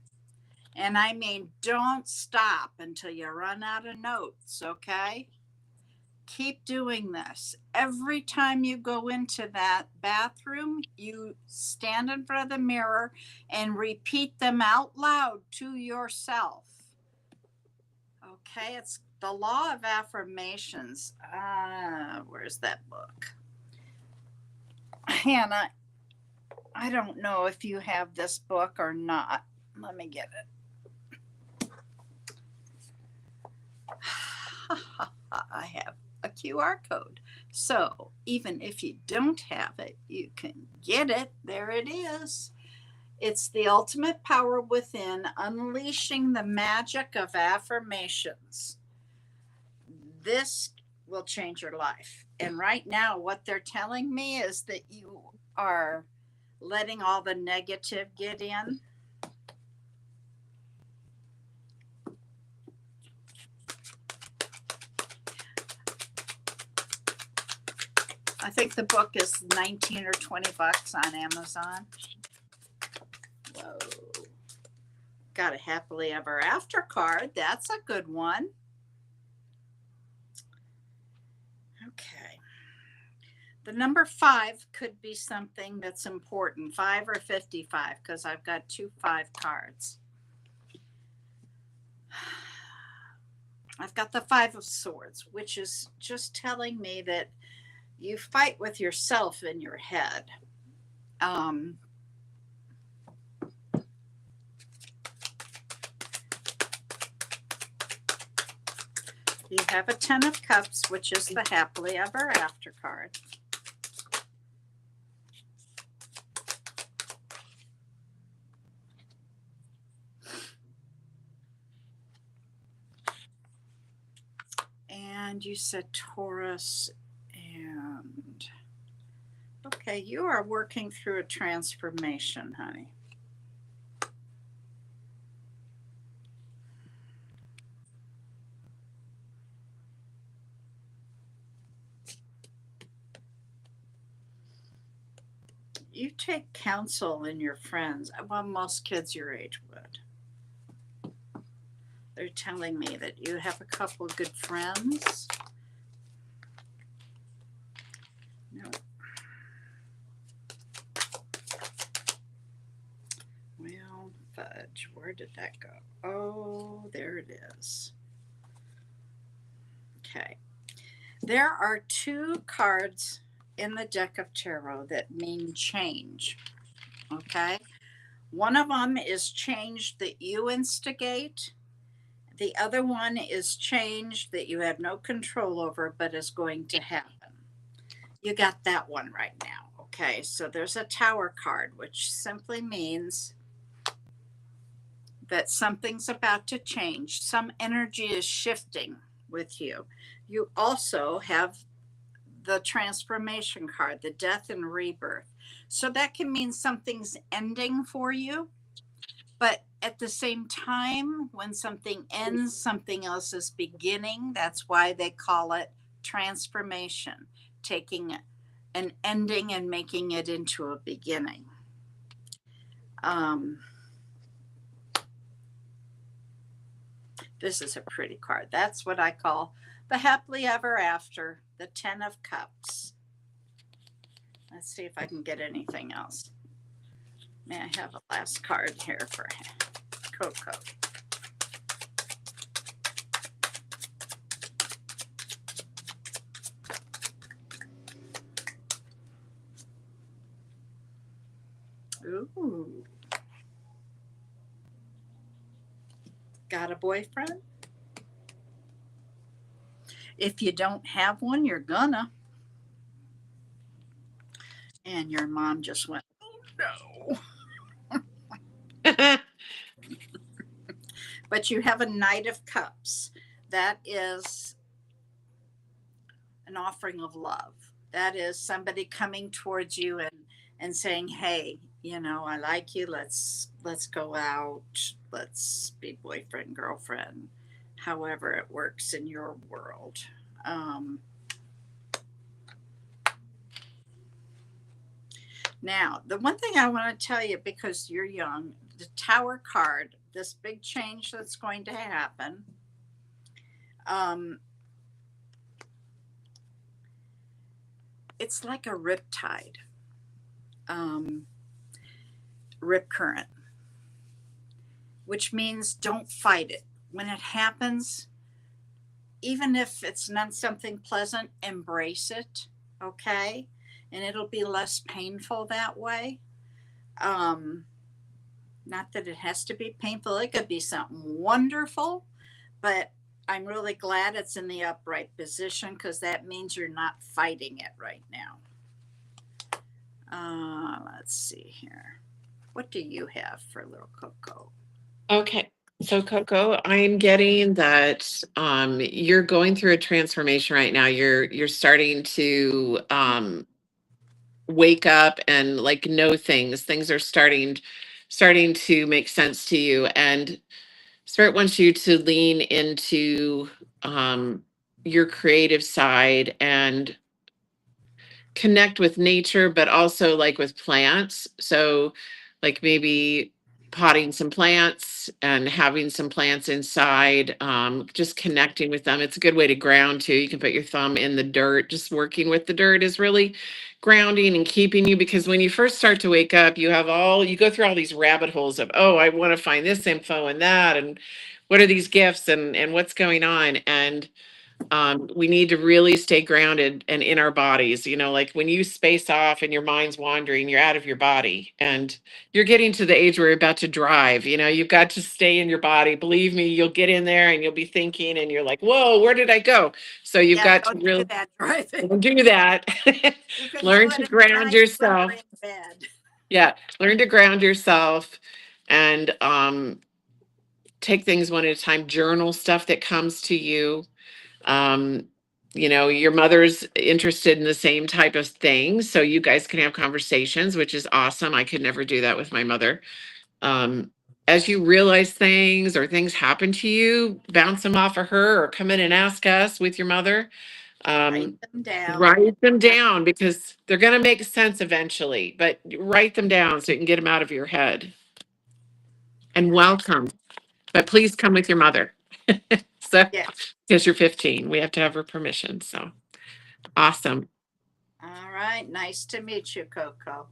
[SPEAKER 2] And I mean, don't stop until you run out of notes. Okay. Keep doing this. Every time you go into that bathroom, you stand in front of the mirror and repeat them out loud to yourself. Okay, it's the law of affirmations. Where's that book? Hannah, I don't know if you have this book or not. Let me get it. I have a QR code. So even if you don't have it, you can get it. There it is. It's the ultimate power within, unleashing the magic of affirmations. This will change your life. And right now, what they're telling me is that you are letting all the negative get in. I think the book is 19 or 20 bucks on Amazon. Whoa. Got a happily ever after card. That's a good one. Okay. The number 5 could be something that's important, 5 or 55, because I've got 2 5 cards. I've got the 5 of Swords, which is just telling me that you fight with yourself in your head. You have a 10 of Cups, which is the happily ever after card. And you said Taurus, and okay, you are working through a transformation, honey. You take counsel in your friends. Well, most kids your age would. They're telling me that you have a couple of good friends. No. Well, fudge, where did that go? Oh, there it is. Okay. There are 2 cards in the deck of tarot that mean change. Okay. One of them is change that you instigate. The other one is change that you have no control over, but is going to happen. You got that one right now. Okay. So there's a Tower card, which simply means that something's about to change. Some energy is shifting with you. You also have the transformation card, the death and rebirth. So that can mean something's ending for you, but at the same time, when something ends, something else is beginning. That's why they call it transformation, taking an ending and making it into a beginning. This is a pretty card. That's what I call the happily ever after, the 10 of Cups. Let's see if I can get anything else. May I have a last card here for Coco? Ooh. Got a boyfriend? If you don't have one, you're gonna. And your mom just went, oh no. But you have a Knight of Cups. That is an offering of love. That is somebody coming towards you and saying, hey, you know, I like you. Let's go out. Let's be boyfriend, girlfriend, however it works in your world. Now, the one thing I want to tell you, because you're young, the Tower card, this big change that's going to happen, it's like a riptide, rip current, which means don't fight it. When it happens, even if it's not something pleasant, embrace it, okay? And it'll be less painful that way. Not that it has to be painful. It could be something wonderful, but I'm really glad it's in the upright position because that means you're not fighting it right now. Let's see here. What do you have for little Coco?
[SPEAKER 3] Okay. So Coco, I'm getting that you're going through a transformation right now. You're starting to wake up and like know things. Things are starting to make sense to you. And Spirit wants you to lean into your creative side and connect with nature, but also like with plants. So, like maybe potting some plants and having some plants inside, just connecting with them. It's a good way to ground too. You can put your thumb in the dirt. Just working with the dirt is really grounding and keeping you, because when you first start to wake up, you go through all these rabbit holes of, oh, I want to find this info and that, and what are these gifts and what's going on. And we need to really stay grounded and in our bodies. Like when you space off and your mind's wandering, you're out of your body, and you're getting to the age where you're about to drive. You've got to stay in your body. Believe me, you'll get in there and you'll be thinking and you're like, whoa, where did I go? So you've got to
[SPEAKER 2] don't
[SPEAKER 3] really
[SPEAKER 2] do that driving.
[SPEAKER 3] don't do that.
[SPEAKER 2] You can
[SPEAKER 3] Learn
[SPEAKER 2] do it
[SPEAKER 3] to
[SPEAKER 2] in
[SPEAKER 3] ground
[SPEAKER 2] nice
[SPEAKER 3] yourself.
[SPEAKER 2] weather in bed.
[SPEAKER 3] Yeah, learn to ground yourself and take things one at a time. Journal stuff that comes to you. um your mother's interested in the same type of things, so you guys can have conversations, which is awesome. I could never do that with my mother. As you realize things or things happen to you, bounce them off of her or come in and ask us with your mother.
[SPEAKER 2] Write
[SPEAKER 3] um
[SPEAKER 2] them down.
[SPEAKER 3] Write them down, because they're going to make sense eventually, but write them down so you can get them out of your head. And welcome, but please come with your mother. So
[SPEAKER 2] Yeah.
[SPEAKER 3] because you're 15, we have to have her permission. So awesome.
[SPEAKER 2] All right. Nice to meet you, Coco.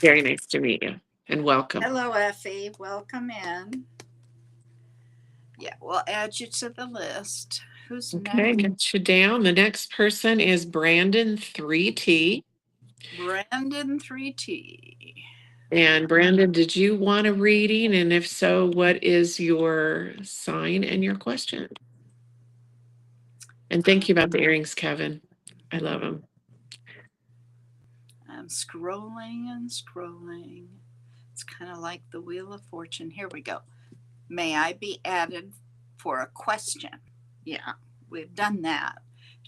[SPEAKER 3] Very nice to meet you, and welcome.
[SPEAKER 2] Hello, Effie. Welcome in. Yeah, we'll add you to the list. Who's
[SPEAKER 3] Okay,
[SPEAKER 2] next?
[SPEAKER 3] get you down. The next person is Brandon 3T.
[SPEAKER 2] Brandon 3T.
[SPEAKER 3] And Brandon, did you want a reading? And if so, what is your sign and your question? And thank you about the earrings, Kevin. I love them.
[SPEAKER 2] I'm scrolling and scrolling. It's kind of like the Wheel of Fortune. Here we go. May I be added for a question? Yeah, we've done that.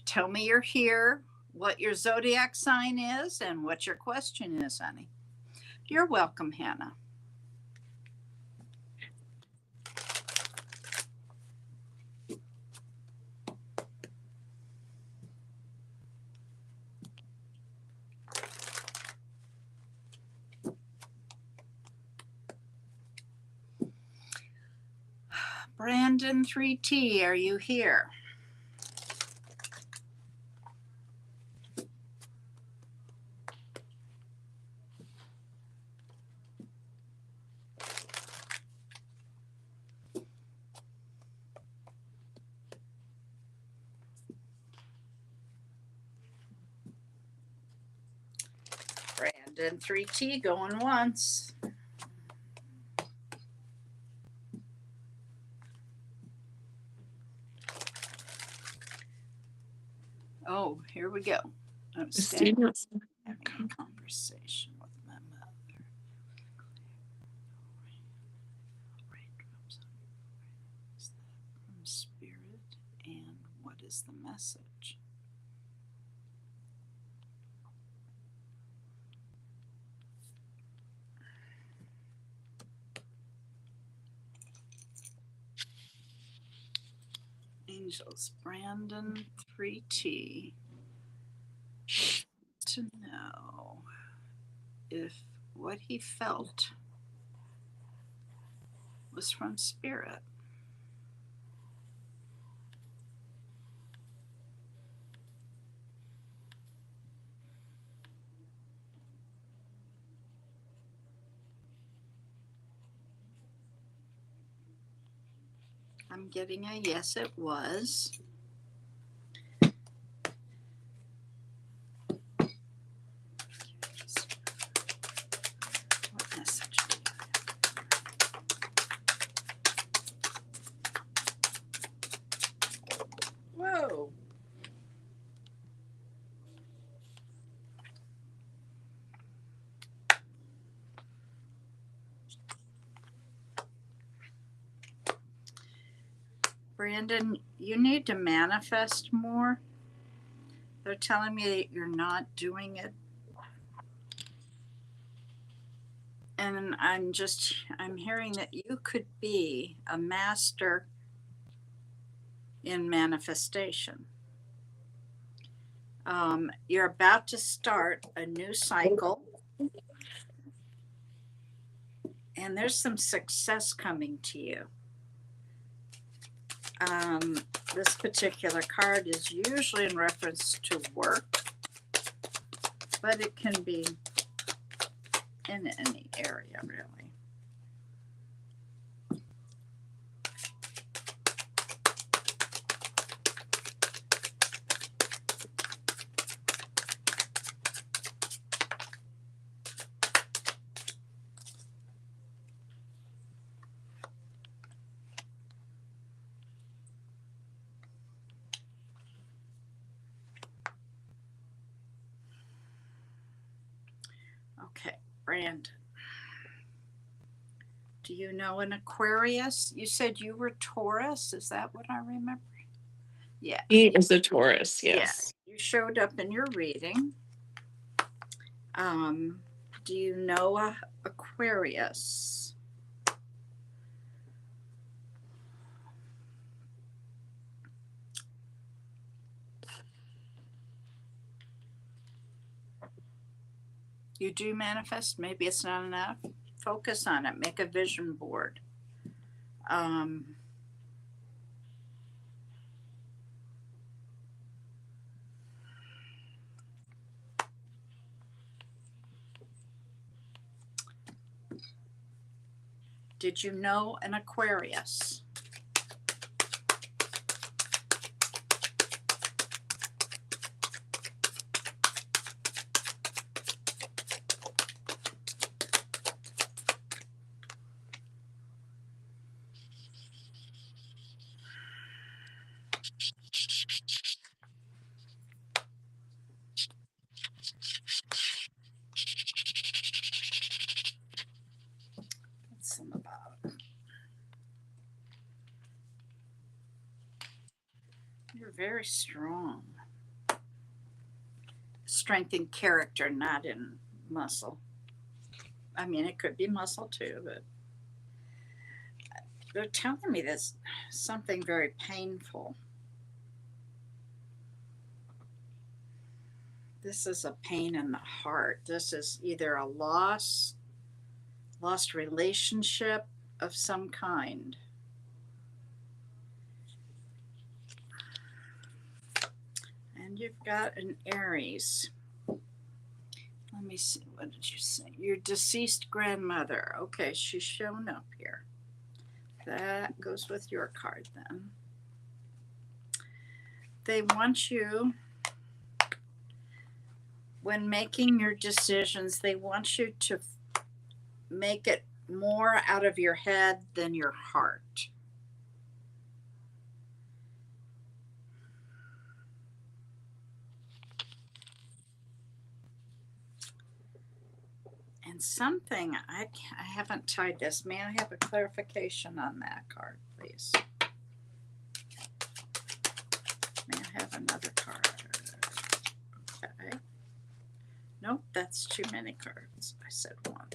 [SPEAKER 2] Tell me you're here, what your zodiac sign is, and what your question is, honey. You're welcome, Hannah. Brandon 3T, are you here? Brandon 3T going once. Oh, here we go. I'm having a conversation with my mother. Raindrops is that from spirit, and what is the message? Angels, Brandon 3T, to know if what he felt was from spirit. I'm getting a yes, it was. What message do you have? Brandon, you need to manifest more. They're telling me that you're not doing it. And I'm hearing that you could be a master in manifestation. You're about to start a new cycle, and there's some success coming to you. This particular card is usually in reference to work, but it can be in any area, really. Okay, Brandon. Do you know an Aquarius? You said you were Taurus. Is that what I remember? Yeah.
[SPEAKER 3] He is a Taurus, yes.
[SPEAKER 2] Yeah. You showed up in your reading. Do you know a Aquarius? You do manifest. Maybe it's not enough. Focus on it. Make a vision board. Did you know an Aquarius? What's some about it? You're very strong. Strength in character, not in muscle. I mean, it could be muscle too, but they're telling me there's something very painful. This is a pain in the heart. This is either a lost relationship of some kind. And you've got an Aries. Let me see. What did you say? Your deceased grandmother. Okay, she's shown up here. That goes with your card then. They want you, when making your decisions, they want you to make it more out of your head than your heart. And something, I haven't tied this. May I have a clarification on that card, please? May I have another card? Okay. Nope, that's too many cards. I said one.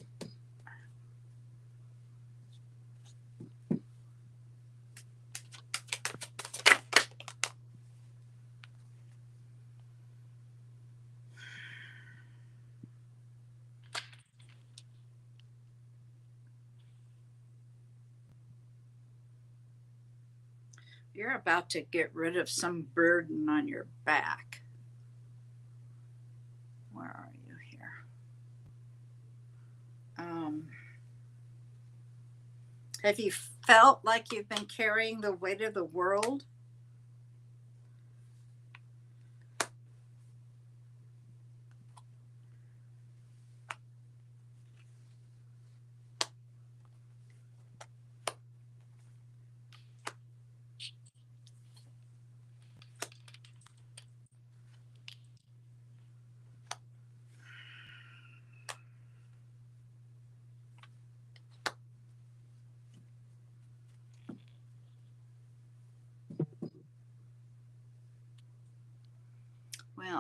[SPEAKER 2] You're about to get rid of some burden on your back. Where are you here? Have you felt like you've been carrying the weight of the world?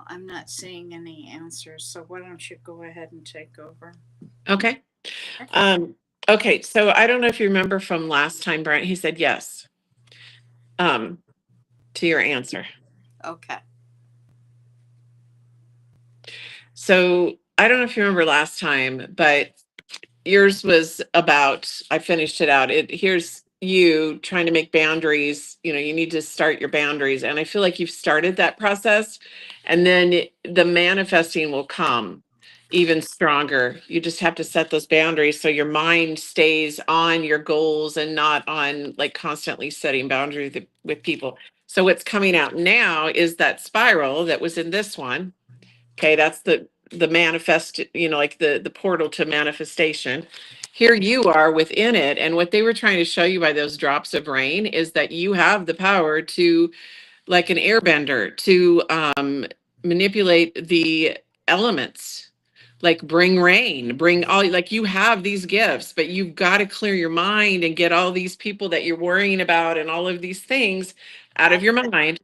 [SPEAKER 2] I'm not seeing any answers, so why don't you go ahead and take over?
[SPEAKER 3] Okay. Um, okay, so I don't know if you remember from last time, Brent, he said yes um, to your answer.
[SPEAKER 2] Okay.
[SPEAKER 3] So I don't know if you remember last time, but yours was about, I finished it out. Here's you trying to make boundaries. You know, you need to start your boundaries. And I feel like you've started that process, and then the manifesting will come even stronger. You just have to set those boundaries so your mind stays on your goals and not on like constantly setting boundaries with people. So what's coming out now is that spiral that was in this one. Okay, that's the manifest, you know, like the portal to manifestation. Here you are within it, and what they were trying to show you by those drops of rain is that you have the power to, like an airbender, to manipulate the elements, like bring rain, bring all, like you have these gifts, but you've got to clear your mind and get all these people that you're worrying about and all of these things out of your mind.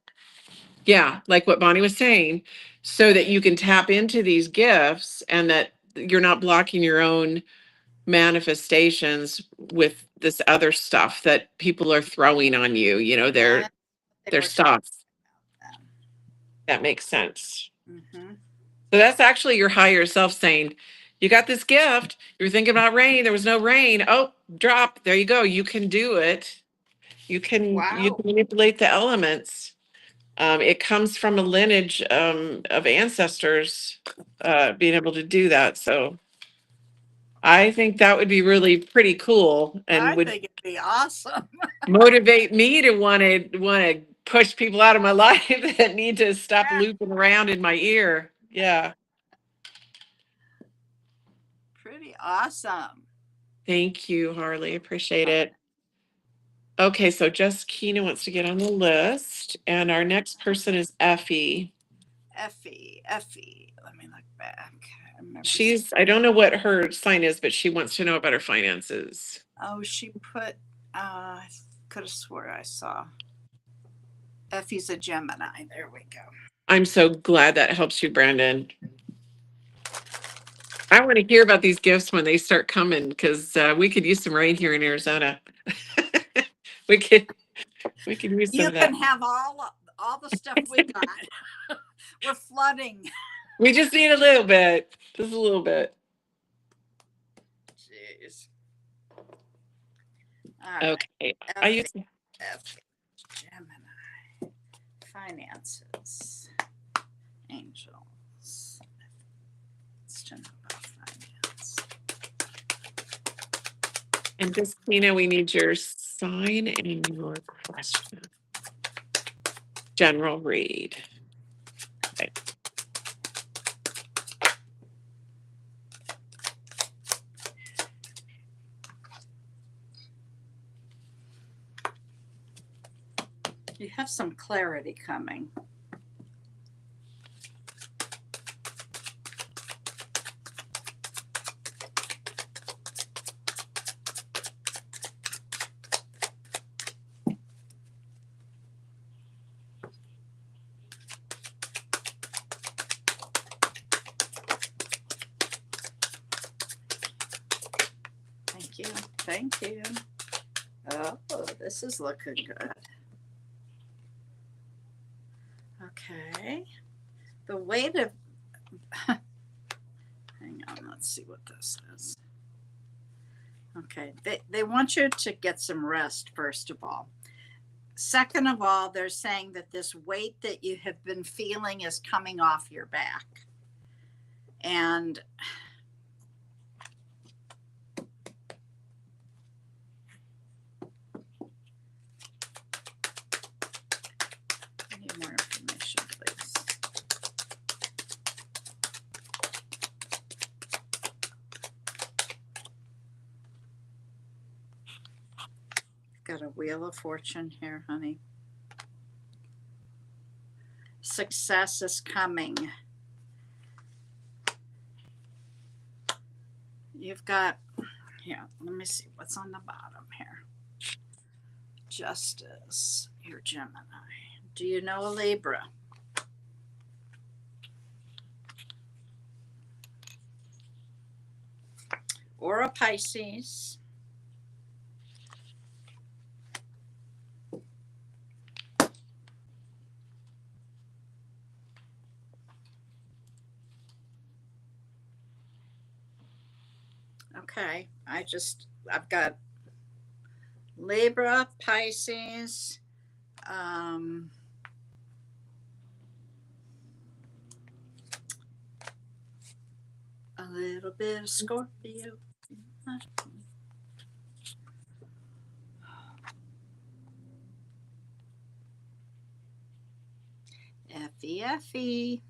[SPEAKER 3] Yeah, like what Bonnie was saying, so that you can tap into these gifts and that you're not blocking your own manifestations with this other stuff that people are throwing on you, you know,
[SPEAKER 2] Yeah, they
[SPEAKER 3] their
[SPEAKER 2] were talking
[SPEAKER 3] stuff.
[SPEAKER 2] about
[SPEAKER 3] That makes sense.
[SPEAKER 2] that. Hmm.
[SPEAKER 3] So that's actually your higher self saying, you got this gift. You were thinking about rain. There was no rain. Oh, drop. There you go. You can do it. You
[SPEAKER 2] Wow.
[SPEAKER 3] can manipulate the elements. It comes from a lineage of ancestors being able to do that. So I think that would be really pretty cool and
[SPEAKER 2] I
[SPEAKER 3] would
[SPEAKER 2] think it'd be awesome.
[SPEAKER 3] motivate me to want to push people out of my life that need to stop looping around in my ear. Yeah.
[SPEAKER 2] Pretty awesome.
[SPEAKER 3] Thank you, Harley. Appreciate it. Okay, so just Keena wants to get on the list, and our next person is Effie.
[SPEAKER 2] Effie. Let me look back. I remember.
[SPEAKER 3] I don't know what her sign is, but she wants to know about her finances.
[SPEAKER 2] Oh, she put. I could have swore I saw. Effie's a Gemini. There we go.
[SPEAKER 3] I'm so glad that helps you, Brandon. I want to hear about these gifts when they start coming because we could use some rain here in Arizona. we could use some
[SPEAKER 2] You
[SPEAKER 3] of that.
[SPEAKER 2] can have all the stuff we got. We're flooding.
[SPEAKER 3] We just need a little bit, just a little bit.
[SPEAKER 2] Jeez. All right.
[SPEAKER 3] Okay, I use
[SPEAKER 2] Effie, Gemini, finances, angels. Let's know about finance.
[SPEAKER 3] and Christina, we need your sign and your question. General read. Okay.
[SPEAKER 2] You have some clarity coming. Thank you. Thank you. Oh, this is looking good. Okay. The way to hang on, let's see what this is. Okay, they want you to get some rest, first of all. Second of all, they're saying that this weight that you have been feeling is coming off your back. And I need more information, please. Got a wheel of fortune here, honey. Success is coming. You've got, here, let me see what's on the bottom here. Justice, you're Gemini. Do you know a Libra? or a Pisces. Okay, I've got Libra, Pisces, um, a little bit of Scorpio. Fe.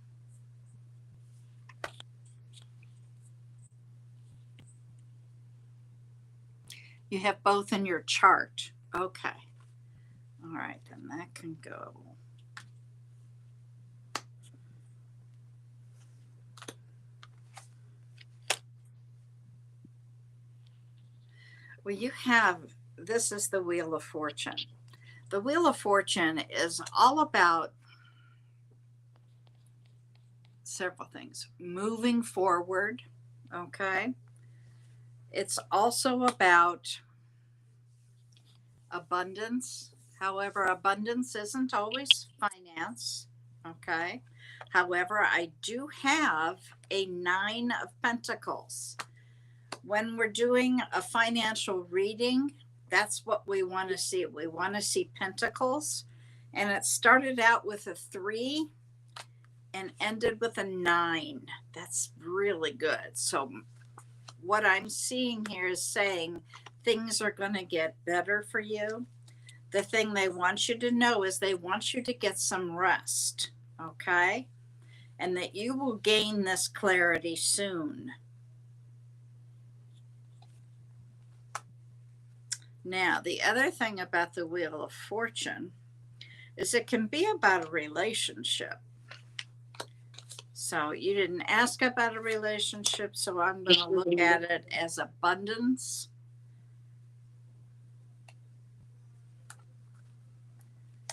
[SPEAKER 2] You have both in your chart. Okay. All right, then that can go. Well, this is the Wheel of Fortune. The Wheel of Fortune is all about several things. Moving forward, okay? It's also about abundance. However, abundance isn't always finance, okay? However, I do have a 9 of Pentacles. When we're doing a financial reading, that's what we want to see. We want to see Pentacles. And it started out with a 3 and ended with a 9. That's really good. So what I'm seeing here is saying things are going to get better for you. The thing they want you to know is they want you to get some rest, okay? And that you will gain this clarity soon. Now, the other thing about the Wheel of Fortune is it can be about a relationship. So you didn't ask about a relationship, so I'm going to look at it as abundance.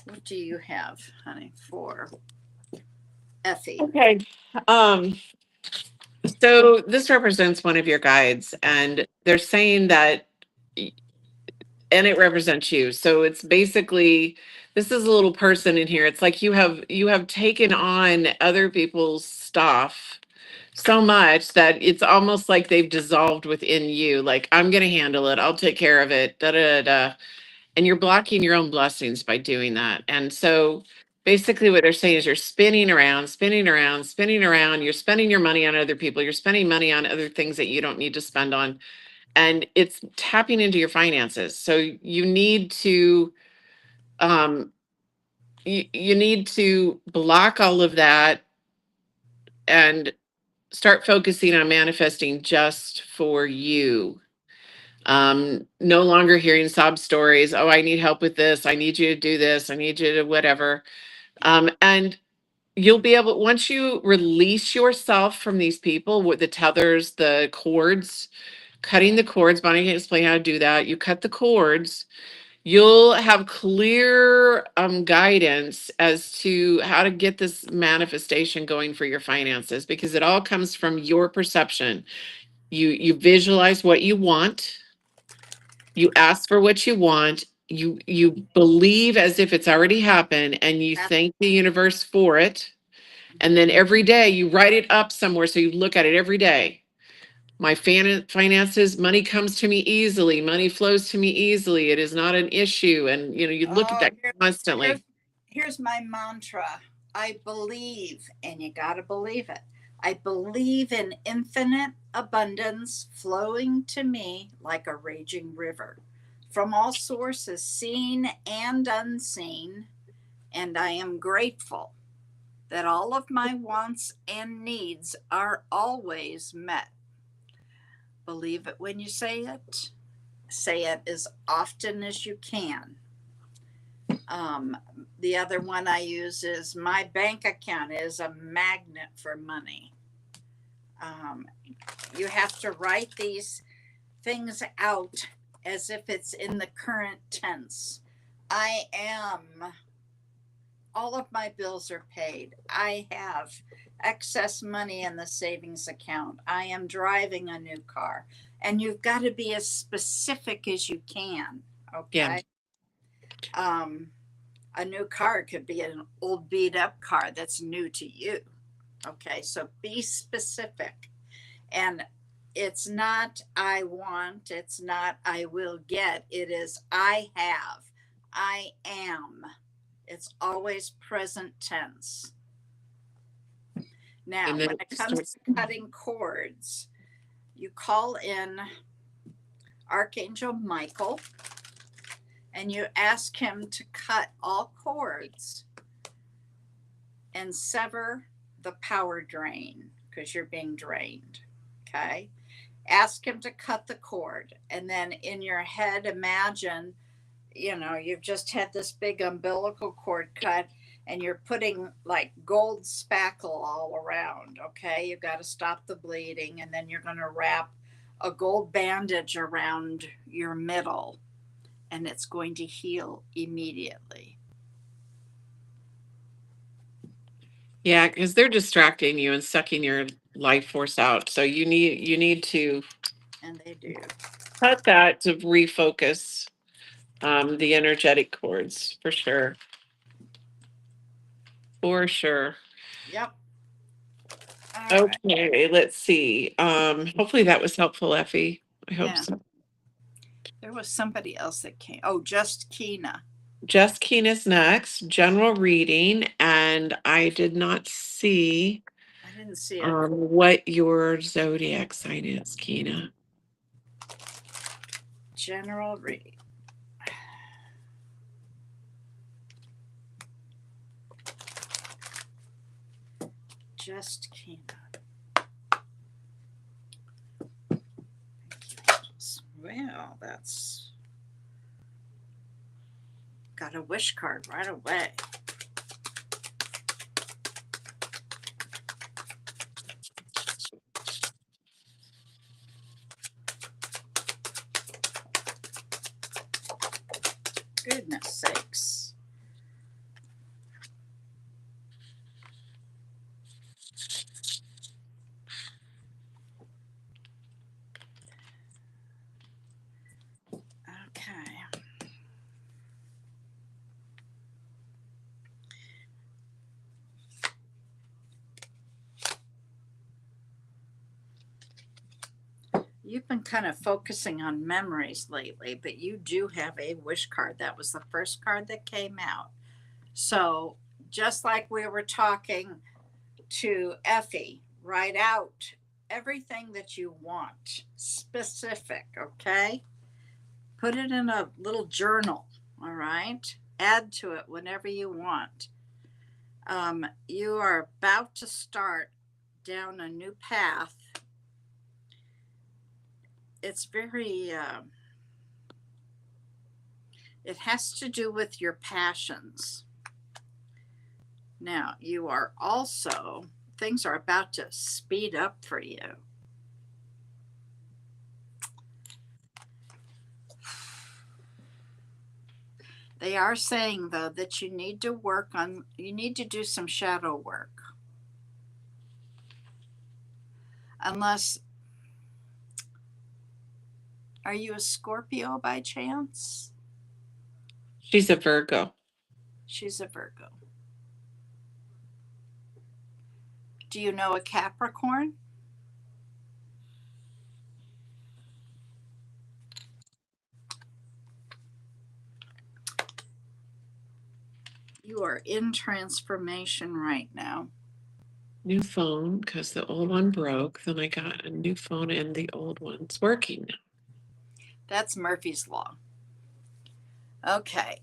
[SPEAKER 2] What do you have, honey, for Effie?
[SPEAKER 3] Okay. Um, so this represents one of your guides, and they're saying that, and it represents you. So it's basically, this is a little person in here. It's like you have taken on other people's stuff so much that it's almost like they've dissolved within you. Like, I'm gonna handle it. I'll take care of it. Da da da. Da. And you're blocking your own blessings by doing that. And so basically what they're saying is you're spinning around, spinning around, spinning around. You're spending your money on other people. You're spending money on other things that you don't need to spend on. And it's tapping into your finances. So you need to um you need to block all of that and start focusing on manifesting just for you. No longer hearing sob stories. Oh, I need help with this. I need you to do this. I need you to whatever. And you'll be able, once you release yourself from these people with the tethers, the cords, cutting the cords. Bonnie can explain how to do that. You cut the cords, you'll have clear guidance as to how to get this manifestation going for your finances, because it all comes from your perception. You visualize what you want, you ask for what you want, you believe as if it's already happened, and you thank the universe for it. And then every day you write it up somewhere, so you look at it every day. My finances, money comes to me easily, money flows to me easily, it is not an issue. And you look at
[SPEAKER 2] Oh,
[SPEAKER 3] that
[SPEAKER 2] here's,
[SPEAKER 3] constantly.
[SPEAKER 2] here's my mantra. I believe, and you got to believe it. I believe in infinite abundance flowing to me like a raging river from all sources, seen and unseen. And I am grateful that all of my wants and needs are always met. Believe it when you say it. Say it as often as you can. The other one I use is my bank account is a magnet for money. You have to write these things out as if it's in the current tense. I am all of my bills are paid. I have excess money in the savings account. I am driving a new car. And you've got to be as specific as you can.
[SPEAKER 3] Yeah.
[SPEAKER 2] Okay. Um, a new car could be an old beat up car that's new to you. Okay. So be specific. And it's not I want, it's not I will get, it is I have, I am. It's always present tense. Now,
[SPEAKER 3] And then
[SPEAKER 2] when
[SPEAKER 3] it
[SPEAKER 2] it comes
[SPEAKER 3] starts.
[SPEAKER 2] to cutting cords, you call in Archangel Michael and you ask him to cut all cords and sever the power drain because you're being drained. Okay. Ask him to cut the cord. And then in your head, imagine, you've just had this big umbilical cord cut and you're putting like gold spackle all around. Okay. You got to stop the bleeding. And then you're going to wrap a gold bandage around your middle and it's going to heal immediately.
[SPEAKER 3] Yeah, because they're distracting you and sucking your life force out. So you need to
[SPEAKER 2] And they do.
[SPEAKER 3] cut that to refocus the energetic cords for sure. For sure.
[SPEAKER 2] Yep. All right.
[SPEAKER 3] Okay, let's see. Hopefully that was helpful, Effie. I hope
[SPEAKER 2] Yeah.
[SPEAKER 3] so.
[SPEAKER 2] There was somebody else that came. Oh, just Keena.
[SPEAKER 3] Jess Keen is next, general reading, and I did not see
[SPEAKER 2] I didn't see it.
[SPEAKER 3] what your zodiac sign is, Keena.
[SPEAKER 2] General read. Just Keena. Well, that's got a wish card right away. Goodness sakes. Okay. You've been kind of focusing on memories lately, but you do have a wish card. That was the first card that came out. So, just like we were talking to Effie, write out everything that you want, specific, okay? Put it in a little journal, all right? Add to it whenever you want. You are about to start down a new path. It's very, it has to do with your passions. Now, you are also, things are about to speed up for you. They are saying, though, that you need to do some shadow work. Unless, are you a Scorpio by chance?
[SPEAKER 3] She's a Virgo.
[SPEAKER 2] She's a Virgo. Do you know a Capricorn? You are in transformation right now.
[SPEAKER 3] New phone because the old one broke. Then I got a new phone and the old one's working now.
[SPEAKER 2] That's Murphy's Law. Okay.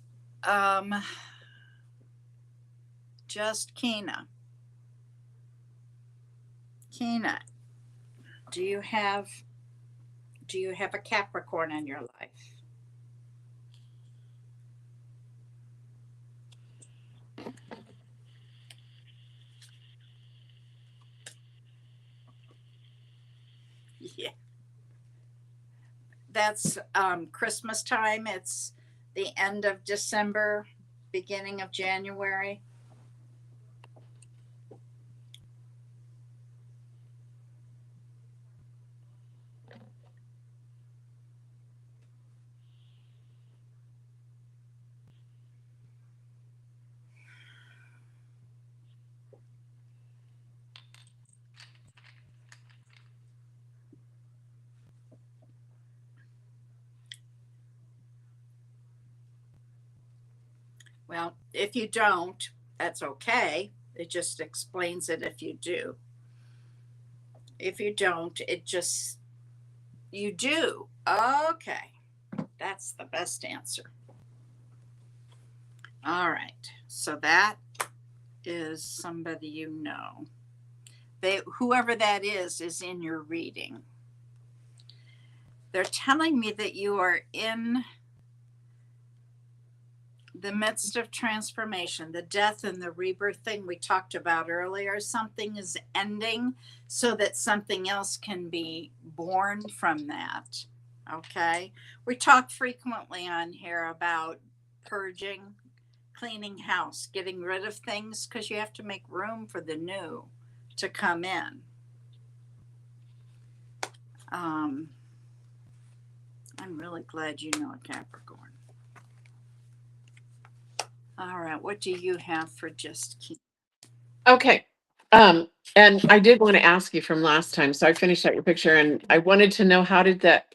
[SPEAKER 2] Just Keena. Keena, do you have a Capricorn in your life? Yeah. That's Christmas time. It's the end of December, beginning of January. Well, if you don't, that's okay. It just explains it if you do. If you don't, it just, you do. Okay. That's the best answer. All right. So that is somebody you know. They, whoever that is in your reading. They're telling me that you are in the midst of transformation, the death and the rebirth thing we talked about earlier. Something is ending so that something else can be born from that. Okay. We talk frequently on here about purging, cleaning house, getting rid of things because you have to make room for the new to come in. I'm really glad you know a Capricorn. All right, what do you have for just keep?
[SPEAKER 3] Okay. And I did want to ask you from last time, so I finished out your picture and I wanted to know how did that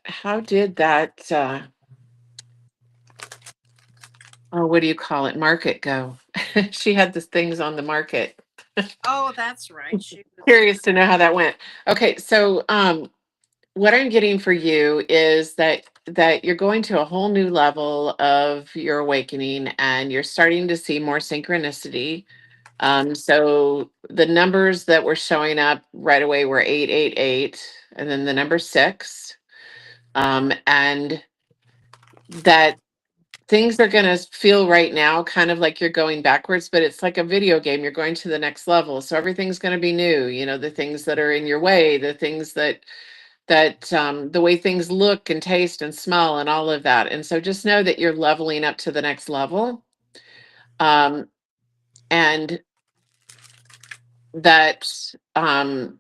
[SPEAKER 3] oh, what do you call it, market go? She had the things on the market.
[SPEAKER 2] Oh, that's right. She was.
[SPEAKER 3] Curious to know how that went. Okay, so what I'm getting for you is that you're going to a whole new level of your awakening and you're starting to see more synchronicity. So the numbers that were showing up right away were 888 and then the number 6. And that things are going to feel right now kind of like you're going backwards, but it's like a video game. You're going to the next level. So everything's going to be new, the things that are in your way, the things that the way things look and taste and smell and all of that. And so just know that you're leveling up to the next level. And that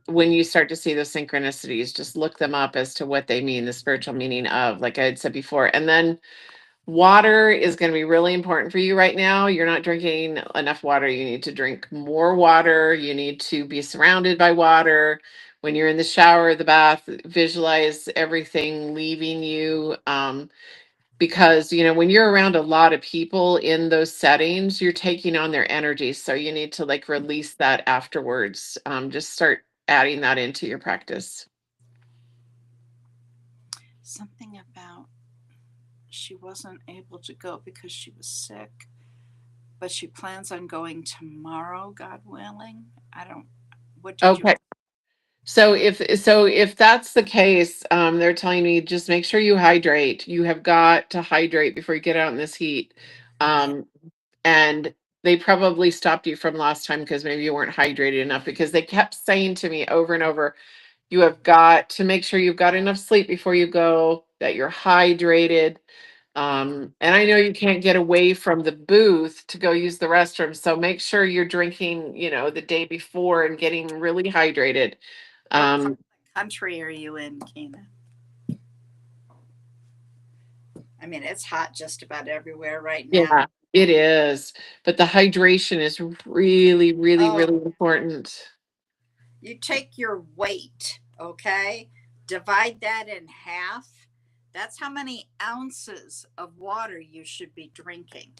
[SPEAKER 3] when you start to see those synchronicities, just look them up as to what they mean, the spiritual meaning of, like I had said before. And then water is going to be really important for you right now. You're not drinking enough water. You need to drink more water. You need to be surrounded by water. When you're in the shower, the bath, visualize everything leaving you. Because, when you're around a lot of people in those settings, you're taking on their energy. So you need to like release that afterwards. Just start adding that into your practice.
[SPEAKER 2] Something about she wasn't able to go because she was sick, but she plans on going tomorrow, God willing. I don't, what did you?
[SPEAKER 3] Okay. So if that's the case, they're telling me just make sure you hydrate. You have got to hydrate before you get out in this heat. Um, and they probably stopped you from last time because maybe you weren't hydrated enough because they kept saying to me over and over, you have got to make sure you've got enough sleep before you go, that you're hydrated. And I know you can't get away from the booth to go use the restroom. So make sure you're drinking, the day before and getting really hydrated.
[SPEAKER 2] What part
[SPEAKER 3] Um,
[SPEAKER 2] of the country are you in, Kina? I mean, it's hot just about everywhere right now.
[SPEAKER 3] yeah, it is. But the hydration is really, really,
[SPEAKER 2] Oh,
[SPEAKER 3] really important.
[SPEAKER 2] you take your weight, okay? Divide that in half. That's how many ounces of water you should be drinking,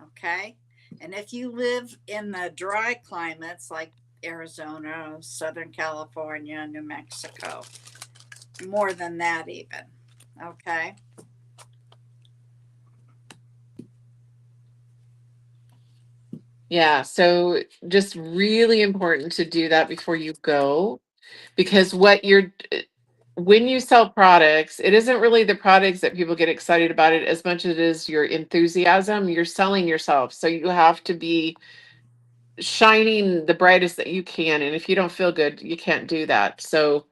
[SPEAKER 2] okay? And if you live in the dry climates like Arizona, Southern California, New Mexico, more than that, even, okay?
[SPEAKER 3] Yeah, so just really important to do that before you go because when you sell products, it isn't really the products that people get excited about it as much as it is your enthusiasm. You're selling yourself. So you have to be shining the brightest that you can. And if you don't feel good, you can't do that. So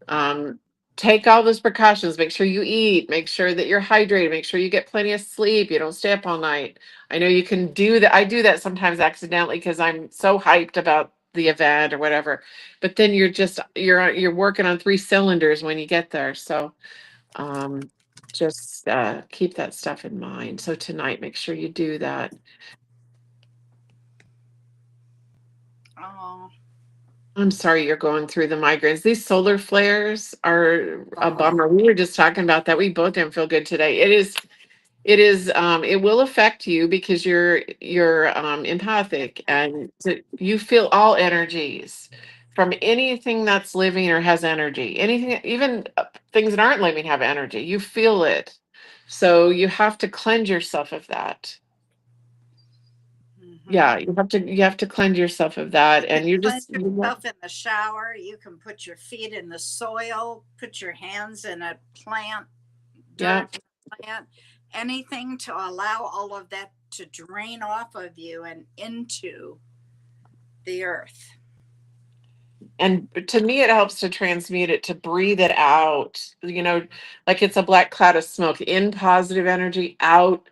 [SPEAKER 3] um, take all those precautions. Make sure you eat. Make sure that you're hydrated. Make sure you get plenty of sleep. You don't stay up all night. I know you can do that. I do that sometimes accidentally because I'm so hyped about the event or whatever. But then you're working on 3 cylinders when you get there. So um, just keep that stuff in mind. So tonight, make sure you do that.
[SPEAKER 2] Oh,
[SPEAKER 3] I'm sorry you're going through the migraines. These solar flares are a
[SPEAKER 2] oh,
[SPEAKER 3] bummer. We were just talking about that. We both didn't feel good today. It is, it will affect you because you're empathic and you feel all energies from anything that's living or has energy. Anything, even things that aren't living have energy. You feel it. So you have to cleanse yourself of that. Yeah, you have to cleanse yourself of that.
[SPEAKER 2] You can
[SPEAKER 3] And you
[SPEAKER 2] cleanse
[SPEAKER 3] just
[SPEAKER 2] yourself in the shower. You can put your feet in the soil, put your hands in a plant,
[SPEAKER 3] yeah.
[SPEAKER 2] dirt plant, anything to allow all of that to drain off of you and into the earth.
[SPEAKER 3] And to me, it helps to transmute it, to breathe it out, like it's a black cloud of smoke, in positive energy, out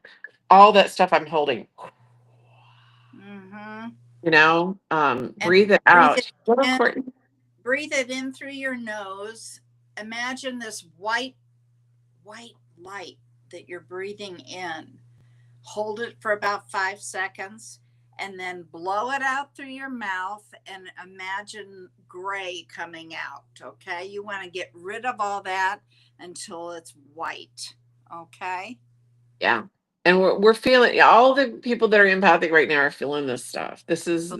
[SPEAKER 3] all that stuff I'm holding,
[SPEAKER 2] Mm-hmm. And
[SPEAKER 3] breathe it
[SPEAKER 2] breathe it
[SPEAKER 3] out. Well,
[SPEAKER 2] in,
[SPEAKER 3] Courtney.
[SPEAKER 2] breathe it in through your nose. Imagine this white light that you're breathing in. Hold it for about 5 seconds and then blow it out through your mouth and imagine gray coming out. Okay. You want to get rid of all that until it's white. Okay.
[SPEAKER 3] Yeah. And we're feeling, all the people that are empathic right now are feeling this stuff. This is
[SPEAKER 2] Not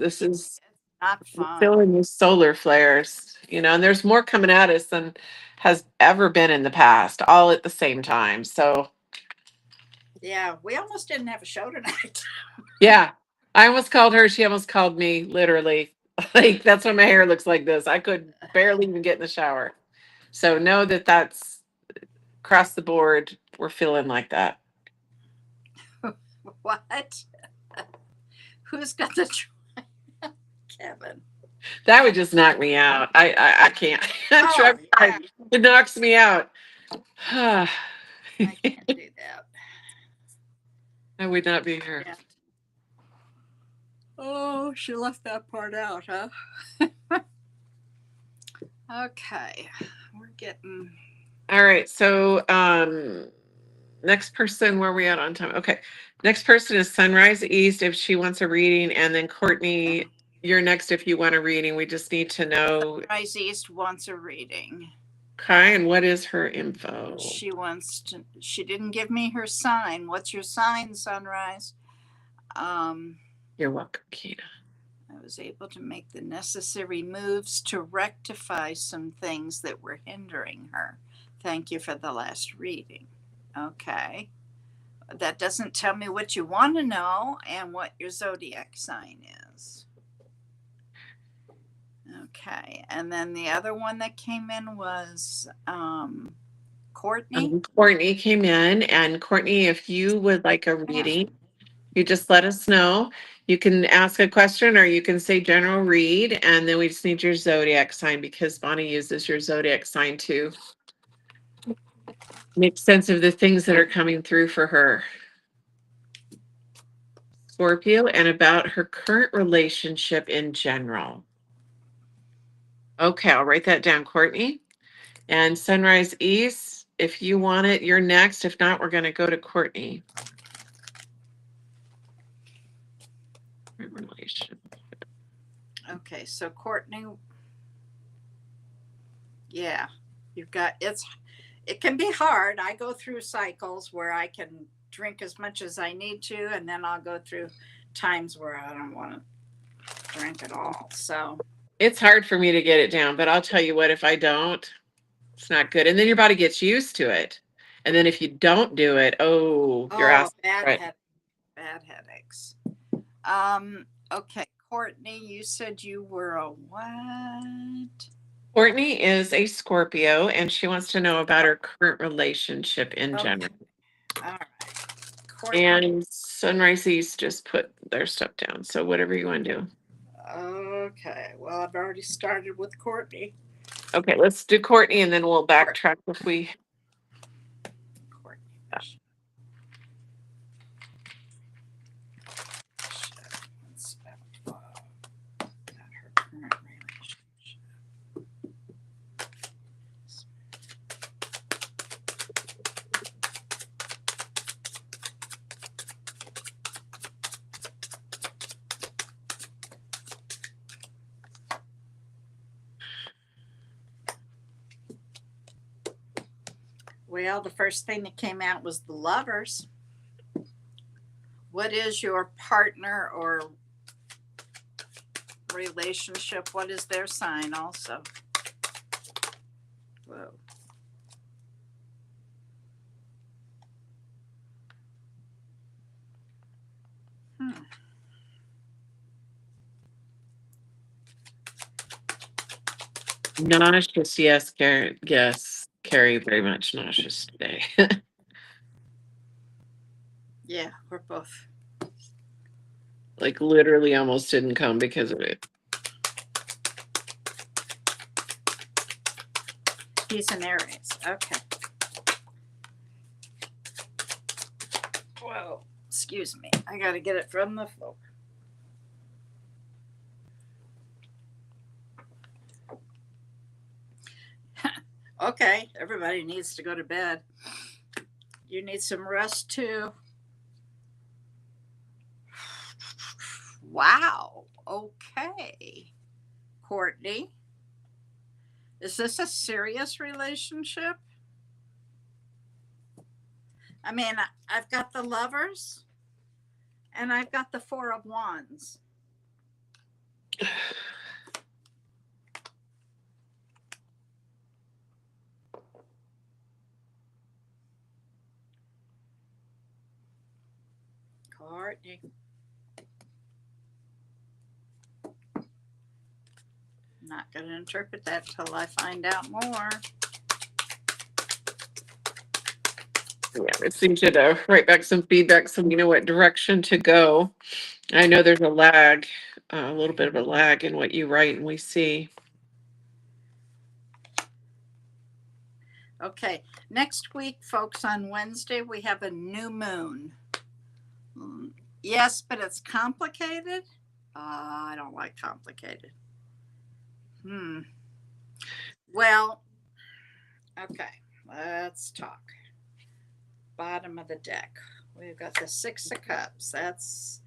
[SPEAKER 3] we're
[SPEAKER 2] fun.
[SPEAKER 3] feeling these solar flares, and there's more coming at us than has ever been in the past, all at the same time. So
[SPEAKER 2] Yeah. We almost didn't have a show tonight.
[SPEAKER 3] yeah, I almost called her. She almost called me, literally. Like, that's why my hair looks like this. I could barely even get in the shower. So know that that's across the board. We're feeling like that.
[SPEAKER 2] What? Who's got the Kevin?
[SPEAKER 3] That would just knock me out. I can't. I'm
[SPEAKER 2] Oh, yeah.
[SPEAKER 3] trying. It knocks me out. I
[SPEAKER 2] I can't do that.
[SPEAKER 3] would not be here.
[SPEAKER 2] Yeah. Oh, she left that part out, huh? Okay. We're getting.
[SPEAKER 3] All right. So next person, where are we at on time? Okay. Next person is Sunrise East if she wants a reading, and then Courtney, you're next if you want a reading. We just need to know.
[SPEAKER 2] Sunrise East wants a reading.
[SPEAKER 3] Okay, and what is her info?
[SPEAKER 2] She didn't give me her sign. What's your sign, Sunrise?
[SPEAKER 3] You're welcome, Keena.
[SPEAKER 2] I was able to make the necessary moves to rectify some things that were hindering her. Thank you for the last reading. Okay. That doesn't tell me what you want to know and what your zodiac sign is. Okay. And then the other one that came in was Courtney.
[SPEAKER 3] Courtney came in, and Courtney, if you would like a reading, you just let us know. You can ask a question or you can say general read, and then we just need your zodiac sign because Bonnie uses your zodiac sign to make sense of the things that are coming through for her. Scorpio, and about her current relationship in general. Okay, I'll write that down, Courtney. And Sunrise East, if you want it, you're next. If not, we're going to go to Courtney. Relation.
[SPEAKER 2] Okay, so Courtney, yeah, you've got it can be hard. I go through cycles where I can drink as much as I need to, and then I'll go through times where I don't want to drink at all. So
[SPEAKER 3] It's hard for me to get it down, but I'll tell you what, if I don't, it's not good. And then your body gets used to it. And then if you don't do it, you're
[SPEAKER 2] oh,
[SPEAKER 3] asking. Right.
[SPEAKER 2] bad headaches. Okay, Courtney, you said you were a what?
[SPEAKER 3] Courtney is a Scorpio and she wants to know about her current relationship in
[SPEAKER 2] Okay.
[SPEAKER 3] general.
[SPEAKER 2] All right. Courtney.
[SPEAKER 3] And Sunrise East just put their stuff down. So whatever you want to do.
[SPEAKER 2] Okay. Well, I've already started with Courtney.
[SPEAKER 3] Okay, let's do Courtney and then we'll backtrack if we.
[SPEAKER 2] Courtney. Her current relationship. Well, the first thing that came out was the Lovers. What is your partner or relationship? What is their sign also? Whoa.
[SPEAKER 3] Nauseous, yes, Carrie. Yes, Carrie, very much nauseous today.
[SPEAKER 2] Yeah, we're both.
[SPEAKER 3] Like literally almost didn't come because of it.
[SPEAKER 2] He's an Aries. Okay. Whoa. Excuse me. I got to get it from the floor. Okay. Everybody needs to go to bed. You need some rest too. Wow. Okay. Courtney, is this a serious relationship? I mean, I've got the Lovers and I've got the Four of Wands. Courtney. Not going to interpret that till I find out more.
[SPEAKER 3] Yeah, it seems to write back some feedback so we know what direction to go. I know there's a lag, a little bit of a lag in what you write and we see.
[SPEAKER 2] Okay, next week, folks, on Wednesday, we have a new moon. Yes, but it's complicated. I don't like complicated. Well, okay, let's talk. Bottom of the deck. We've got the Six of Cups. That's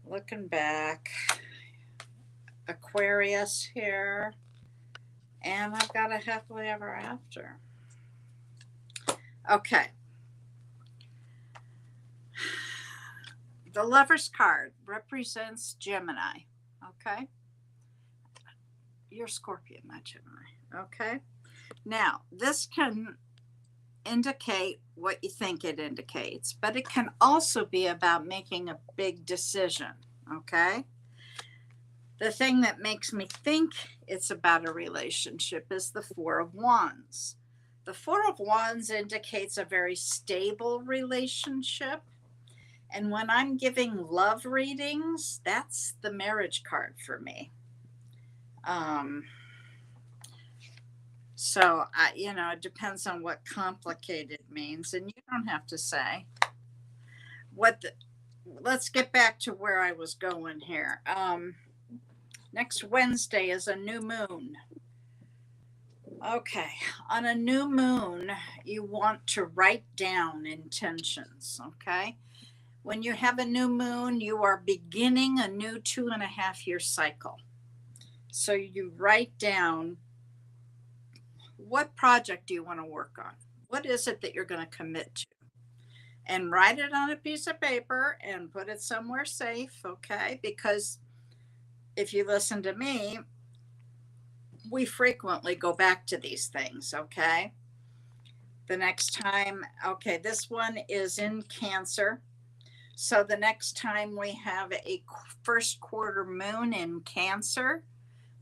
[SPEAKER 2] looking back. Aquarius here. And I've got a happily ever after. Okay. The Lover's card represents Gemini. Okay. You're Scorpion, not Gemini. Okay. Now, this can indicate what you think it indicates, but it can also be about making a big decision. Okay. The thing that makes me think it's about a relationship is the Four of Wands. The Four of Wands indicates a very stable relationship. And when I'm giving love readings, that's the marriage card for me. So, it depends on what complicated means. And you don't have to say let's get back to where I was going here. Next Wednesday is a new moon. Okay. On a new moon, you want to write down intentions. Okay. When you have a new moon, you are beginning a new 2.5-year cycle. So you write down, what project do you want to work on? What is it that you're going to commit to? And write it on a piece of paper and put it somewhere safe. Okay. Because if you listen to me, we frequently go back to these things. Okay. The next time, okay, this one is in Cancer. So the next time we have a first quarter moon in Cancer,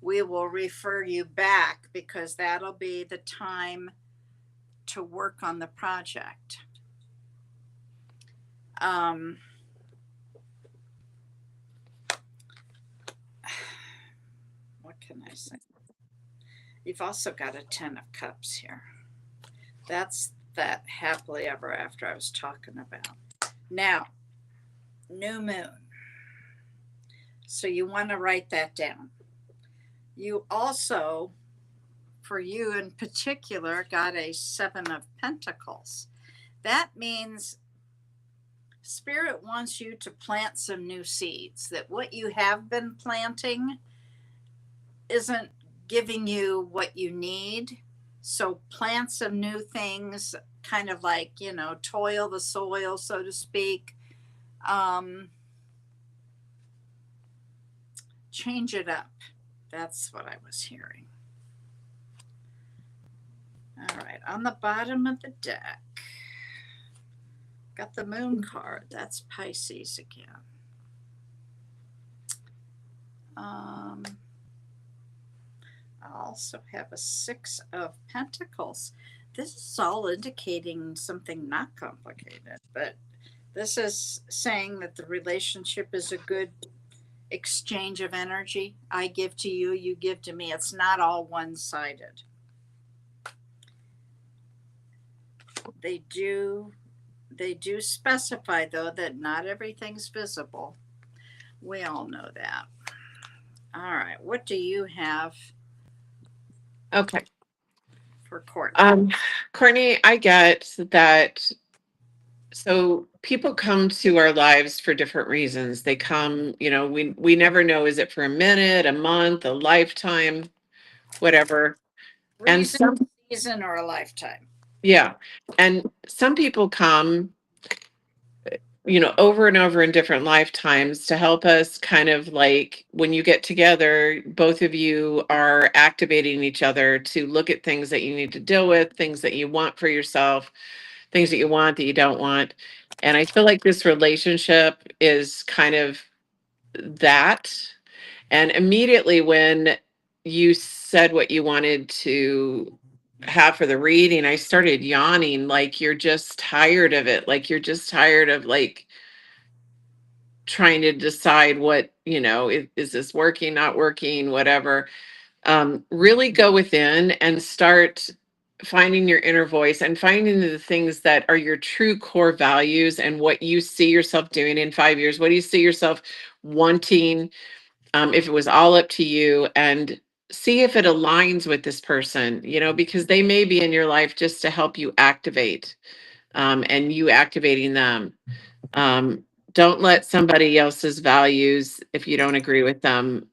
[SPEAKER 2] we will refer you back because that'll be the time to work on the project. What can I say? You've also got a 10 of Cups here. That's that happily ever after I was talking about. Now, new moon. So you want to write that down. You also, for you in particular, got a 7 of Pentacles. That means Spirit wants you to plant some new seeds, that what you have been planting isn't giving you what you need. So plant some new things, kind of like, toil the soil, so to speak. Change it up. That's what I was hearing. All right, on the bottom of the deck, got the moon card. That's Pisces again. I also have a 6 of Pentacles. This is all indicating something not complicated, but this is saying that the relationship is a good exchange of energy. I give to you, you give to me. It's not all one-sided. They do specify, though, that not everything's visible. We all know that. All right, what do you have
[SPEAKER 3] Okay.
[SPEAKER 2] for Courtney?
[SPEAKER 3] Courtney, I get that. So people come to our lives for different reasons. They come, we never know, is it for a minute, a month, a lifetime, whatever. And
[SPEAKER 2] Reason, season, or a lifetime.
[SPEAKER 3] yeah. And some people come, over and over in different lifetimes to help us kind of like when you get together, both of you are activating each other to look at things that you need to deal with, things that you want for yourself, things that you want that you don't want. And I feel like this relationship is kind of that. And immediately when you said what you wanted to have for the reading, I started yawning, like you're just tired of it. Like you're just tired of like trying to decide what, is this working, not working, whatever. Really go within and start finding your inner voice and finding the things that are your true core values and what you see yourself doing in 5 years. What do you see yourself wanting? If it was all up to you, and see if it aligns with this person, because they may be in your life just to help you activate, and you activating them. Don't let somebody else's values, if you don't agree with them,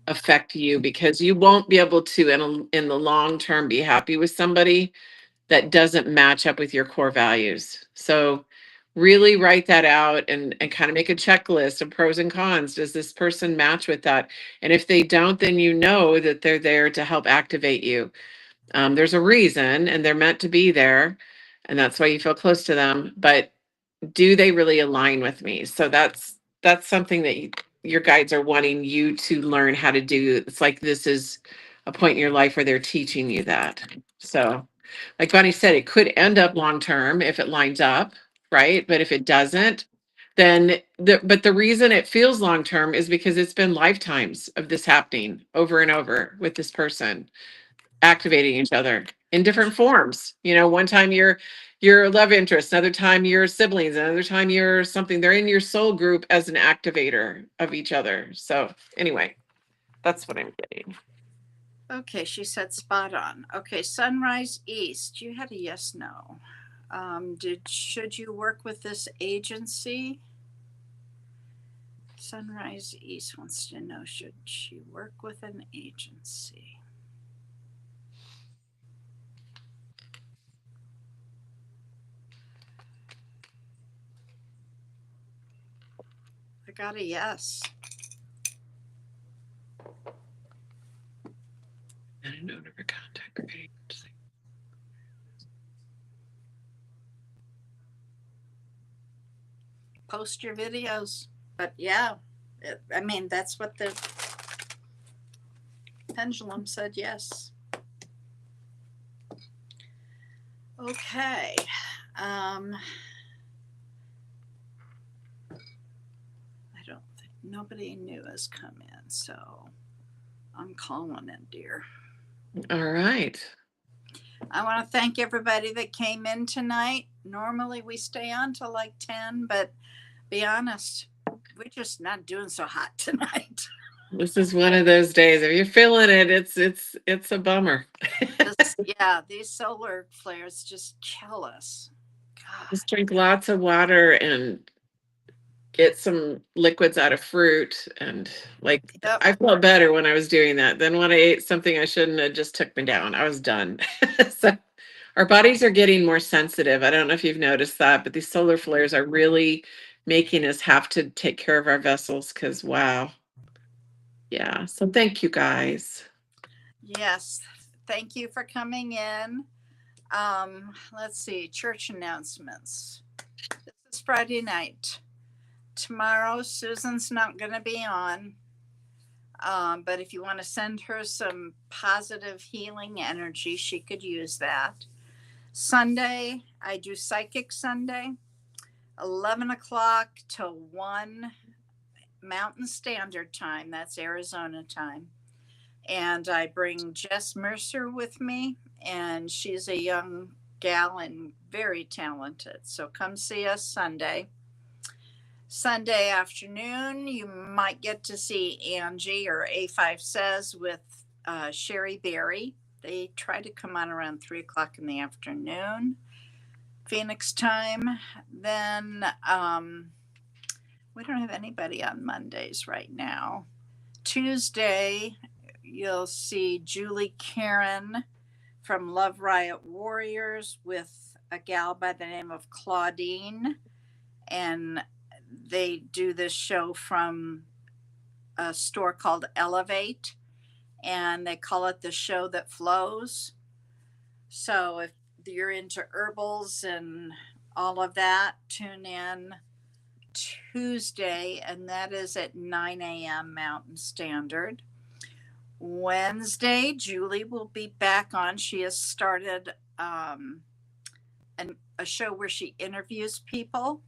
[SPEAKER 3] affect you, because you won't be able to in the long term be happy with somebody that doesn't match up with your core values. So really write that out and kind of make a checklist of pros and cons. Does this person match with that? And if they don't, then you know that they're there to help activate you. There's a reason and they're meant to be there. And that's why you feel close to them. But do they really align with me? So that's something that your guides are wanting you to learn how to do. It's like this is a point in your life where they're teaching you that. So like Bonnie said, it could end up long term if it lines up, right? But if it doesn't, then the reason it feels long term is because it's been lifetimes of this happening over and over with this person activating each other in different forms. One time you're a love interest, another time you're siblings, another time you're something. They're in your soul group as an activator of each other. So anyway, that's what I'm getting.
[SPEAKER 2] Okay, she said spot on. Okay, Sunrise East. You had a yes, no. Should you work with this agency? Sunrise East wants to know, should she work with an agency? I got a yes.
[SPEAKER 3] And a note of her contact creating.
[SPEAKER 2] Post your videos. But yeah, that's what the pendulum said, yes. Okay. I don't think nobody new has come in, so I'm calling it, dear.
[SPEAKER 3] All right.
[SPEAKER 2] I want to thank everybody that came in tonight. Normally we stay on till like 10, but be honest, we're just not doing so hot tonight.
[SPEAKER 3] This is one of those days. If you're feeling it, it's a bummer.
[SPEAKER 2] These solar flares just kill us. God.
[SPEAKER 3] Just drink lots of water and get some liquids out of fruit. And like,
[SPEAKER 2] Yep.
[SPEAKER 3] I felt better when I was doing that. Then when I ate something I shouldn't have, just took me down. I was done. So Our bodies are getting more sensitive. I don't know if you've noticed that, but these solar flares are really making us have to take care of our vessels because, wow. Yeah. So thank you guys.
[SPEAKER 2] Yes. Thank you for coming in. Let's see, church announcements. This is Friday night. Tomorrow, Susan's not going to be on. But if you want to send her some positive healing energy, she could use that. Sunday, I do Psychic Sunday, 11 o'clock till 1 Mountain Standard Time. That's Arizona time. And I bring Jess Mercer with me, and she's a young gal and very talented. So come see us Sunday. Sunday afternoon, you might get to see Angie or A5 Says with Sherry Berry. They try to come on around 3 o'clock in the afternoon, Phoenix time. Then we don't have anybody on Mondays right now. Tuesday, you'll see Julie Karen from Love Riot Warriors with a gal by the name of Claudine. And they do this show from a store called Elevate, and they call it the show that flows. So if you're into herbals and all of that, tune in Tuesday, and that is at 9 a.m. Mountain Standard. Wednesday, Julie will be back on. She has started a show where she interviews people.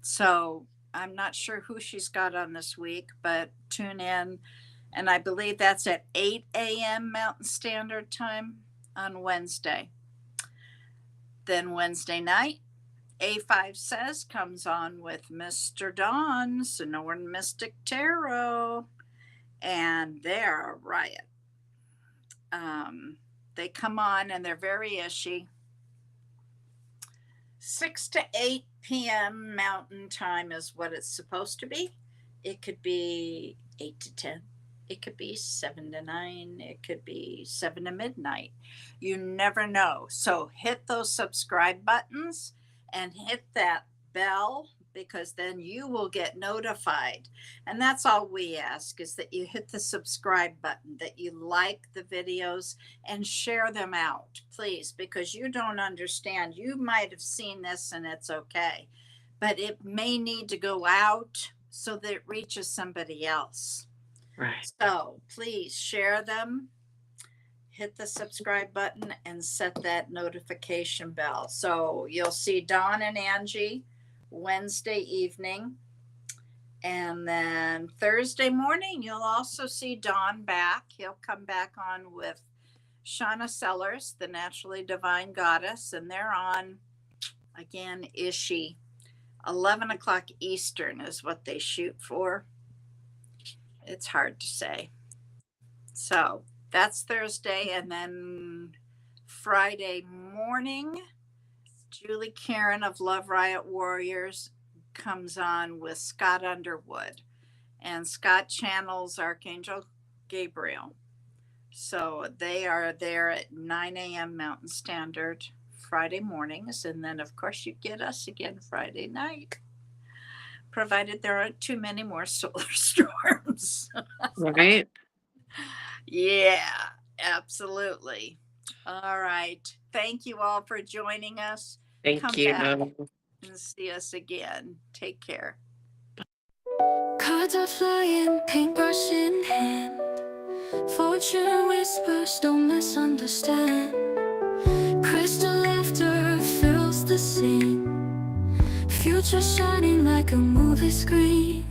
[SPEAKER 2] So I'm not sure who she's got on this week, but tune in. And I believe that's at 8 a.m. Mountain Standard Time on Wednesday. Then Wednesday night, A5 Says comes on with Mr. Don, Sonoran Mystic Tarot, and they're a riot. They come on and they're very ishy. 6 to 8 p.m. Mountain Time is what it's supposed to be. It could be 8 to 10. It could be 7 to 9. It could be 7 to midnight. You never know. So hit those subscribe buttons and hit that bell, because then you will get notified. And that's all we ask, is that you hit the subscribe button, that you like the videos and share them out, please, because you don't understand. You might have seen this and it's okay, but it may need to go out so that it reaches somebody else.
[SPEAKER 3] Right.
[SPEAKER 2] So please share them, hit the subscribe button, and set that notification bell. So you'll see Dawn and Angie Wednesday evening, and then Thursday morning you'll also see Don back. He'll come back on with Shauna Sellers, the Naturally Divine Goddess, and they're on again Ishi. 11 o'clock Eastern is what they shoot for. It's hard to say. So that's Thursday, and then Friday morning, Julie Karen of Love Riot Warriors comes on with Scott Underwood, and Scott channels Archangel Gabriel. So they are there at 9 a.m. Mountain Standard Friday mornings. And then, of course, you get us again Friday night, provided there aren't too many more solar storms.
[SPEAKER 3] Right.
[SPEAKER 2] Yeah, absolutely. All right. Thank you all for joining us.
[SPEAKER 3] Thank
[SPEAKER 2] Come
[SPEAKER 3] you.
[SPEAKER 2] back and see us again. Take care.
[SPEAKER 1] Cards are flying, paintbrush in hand. Fortune whispers, don't misunderstand. Crystal laughter fills the scene. Future shining like a movie screen.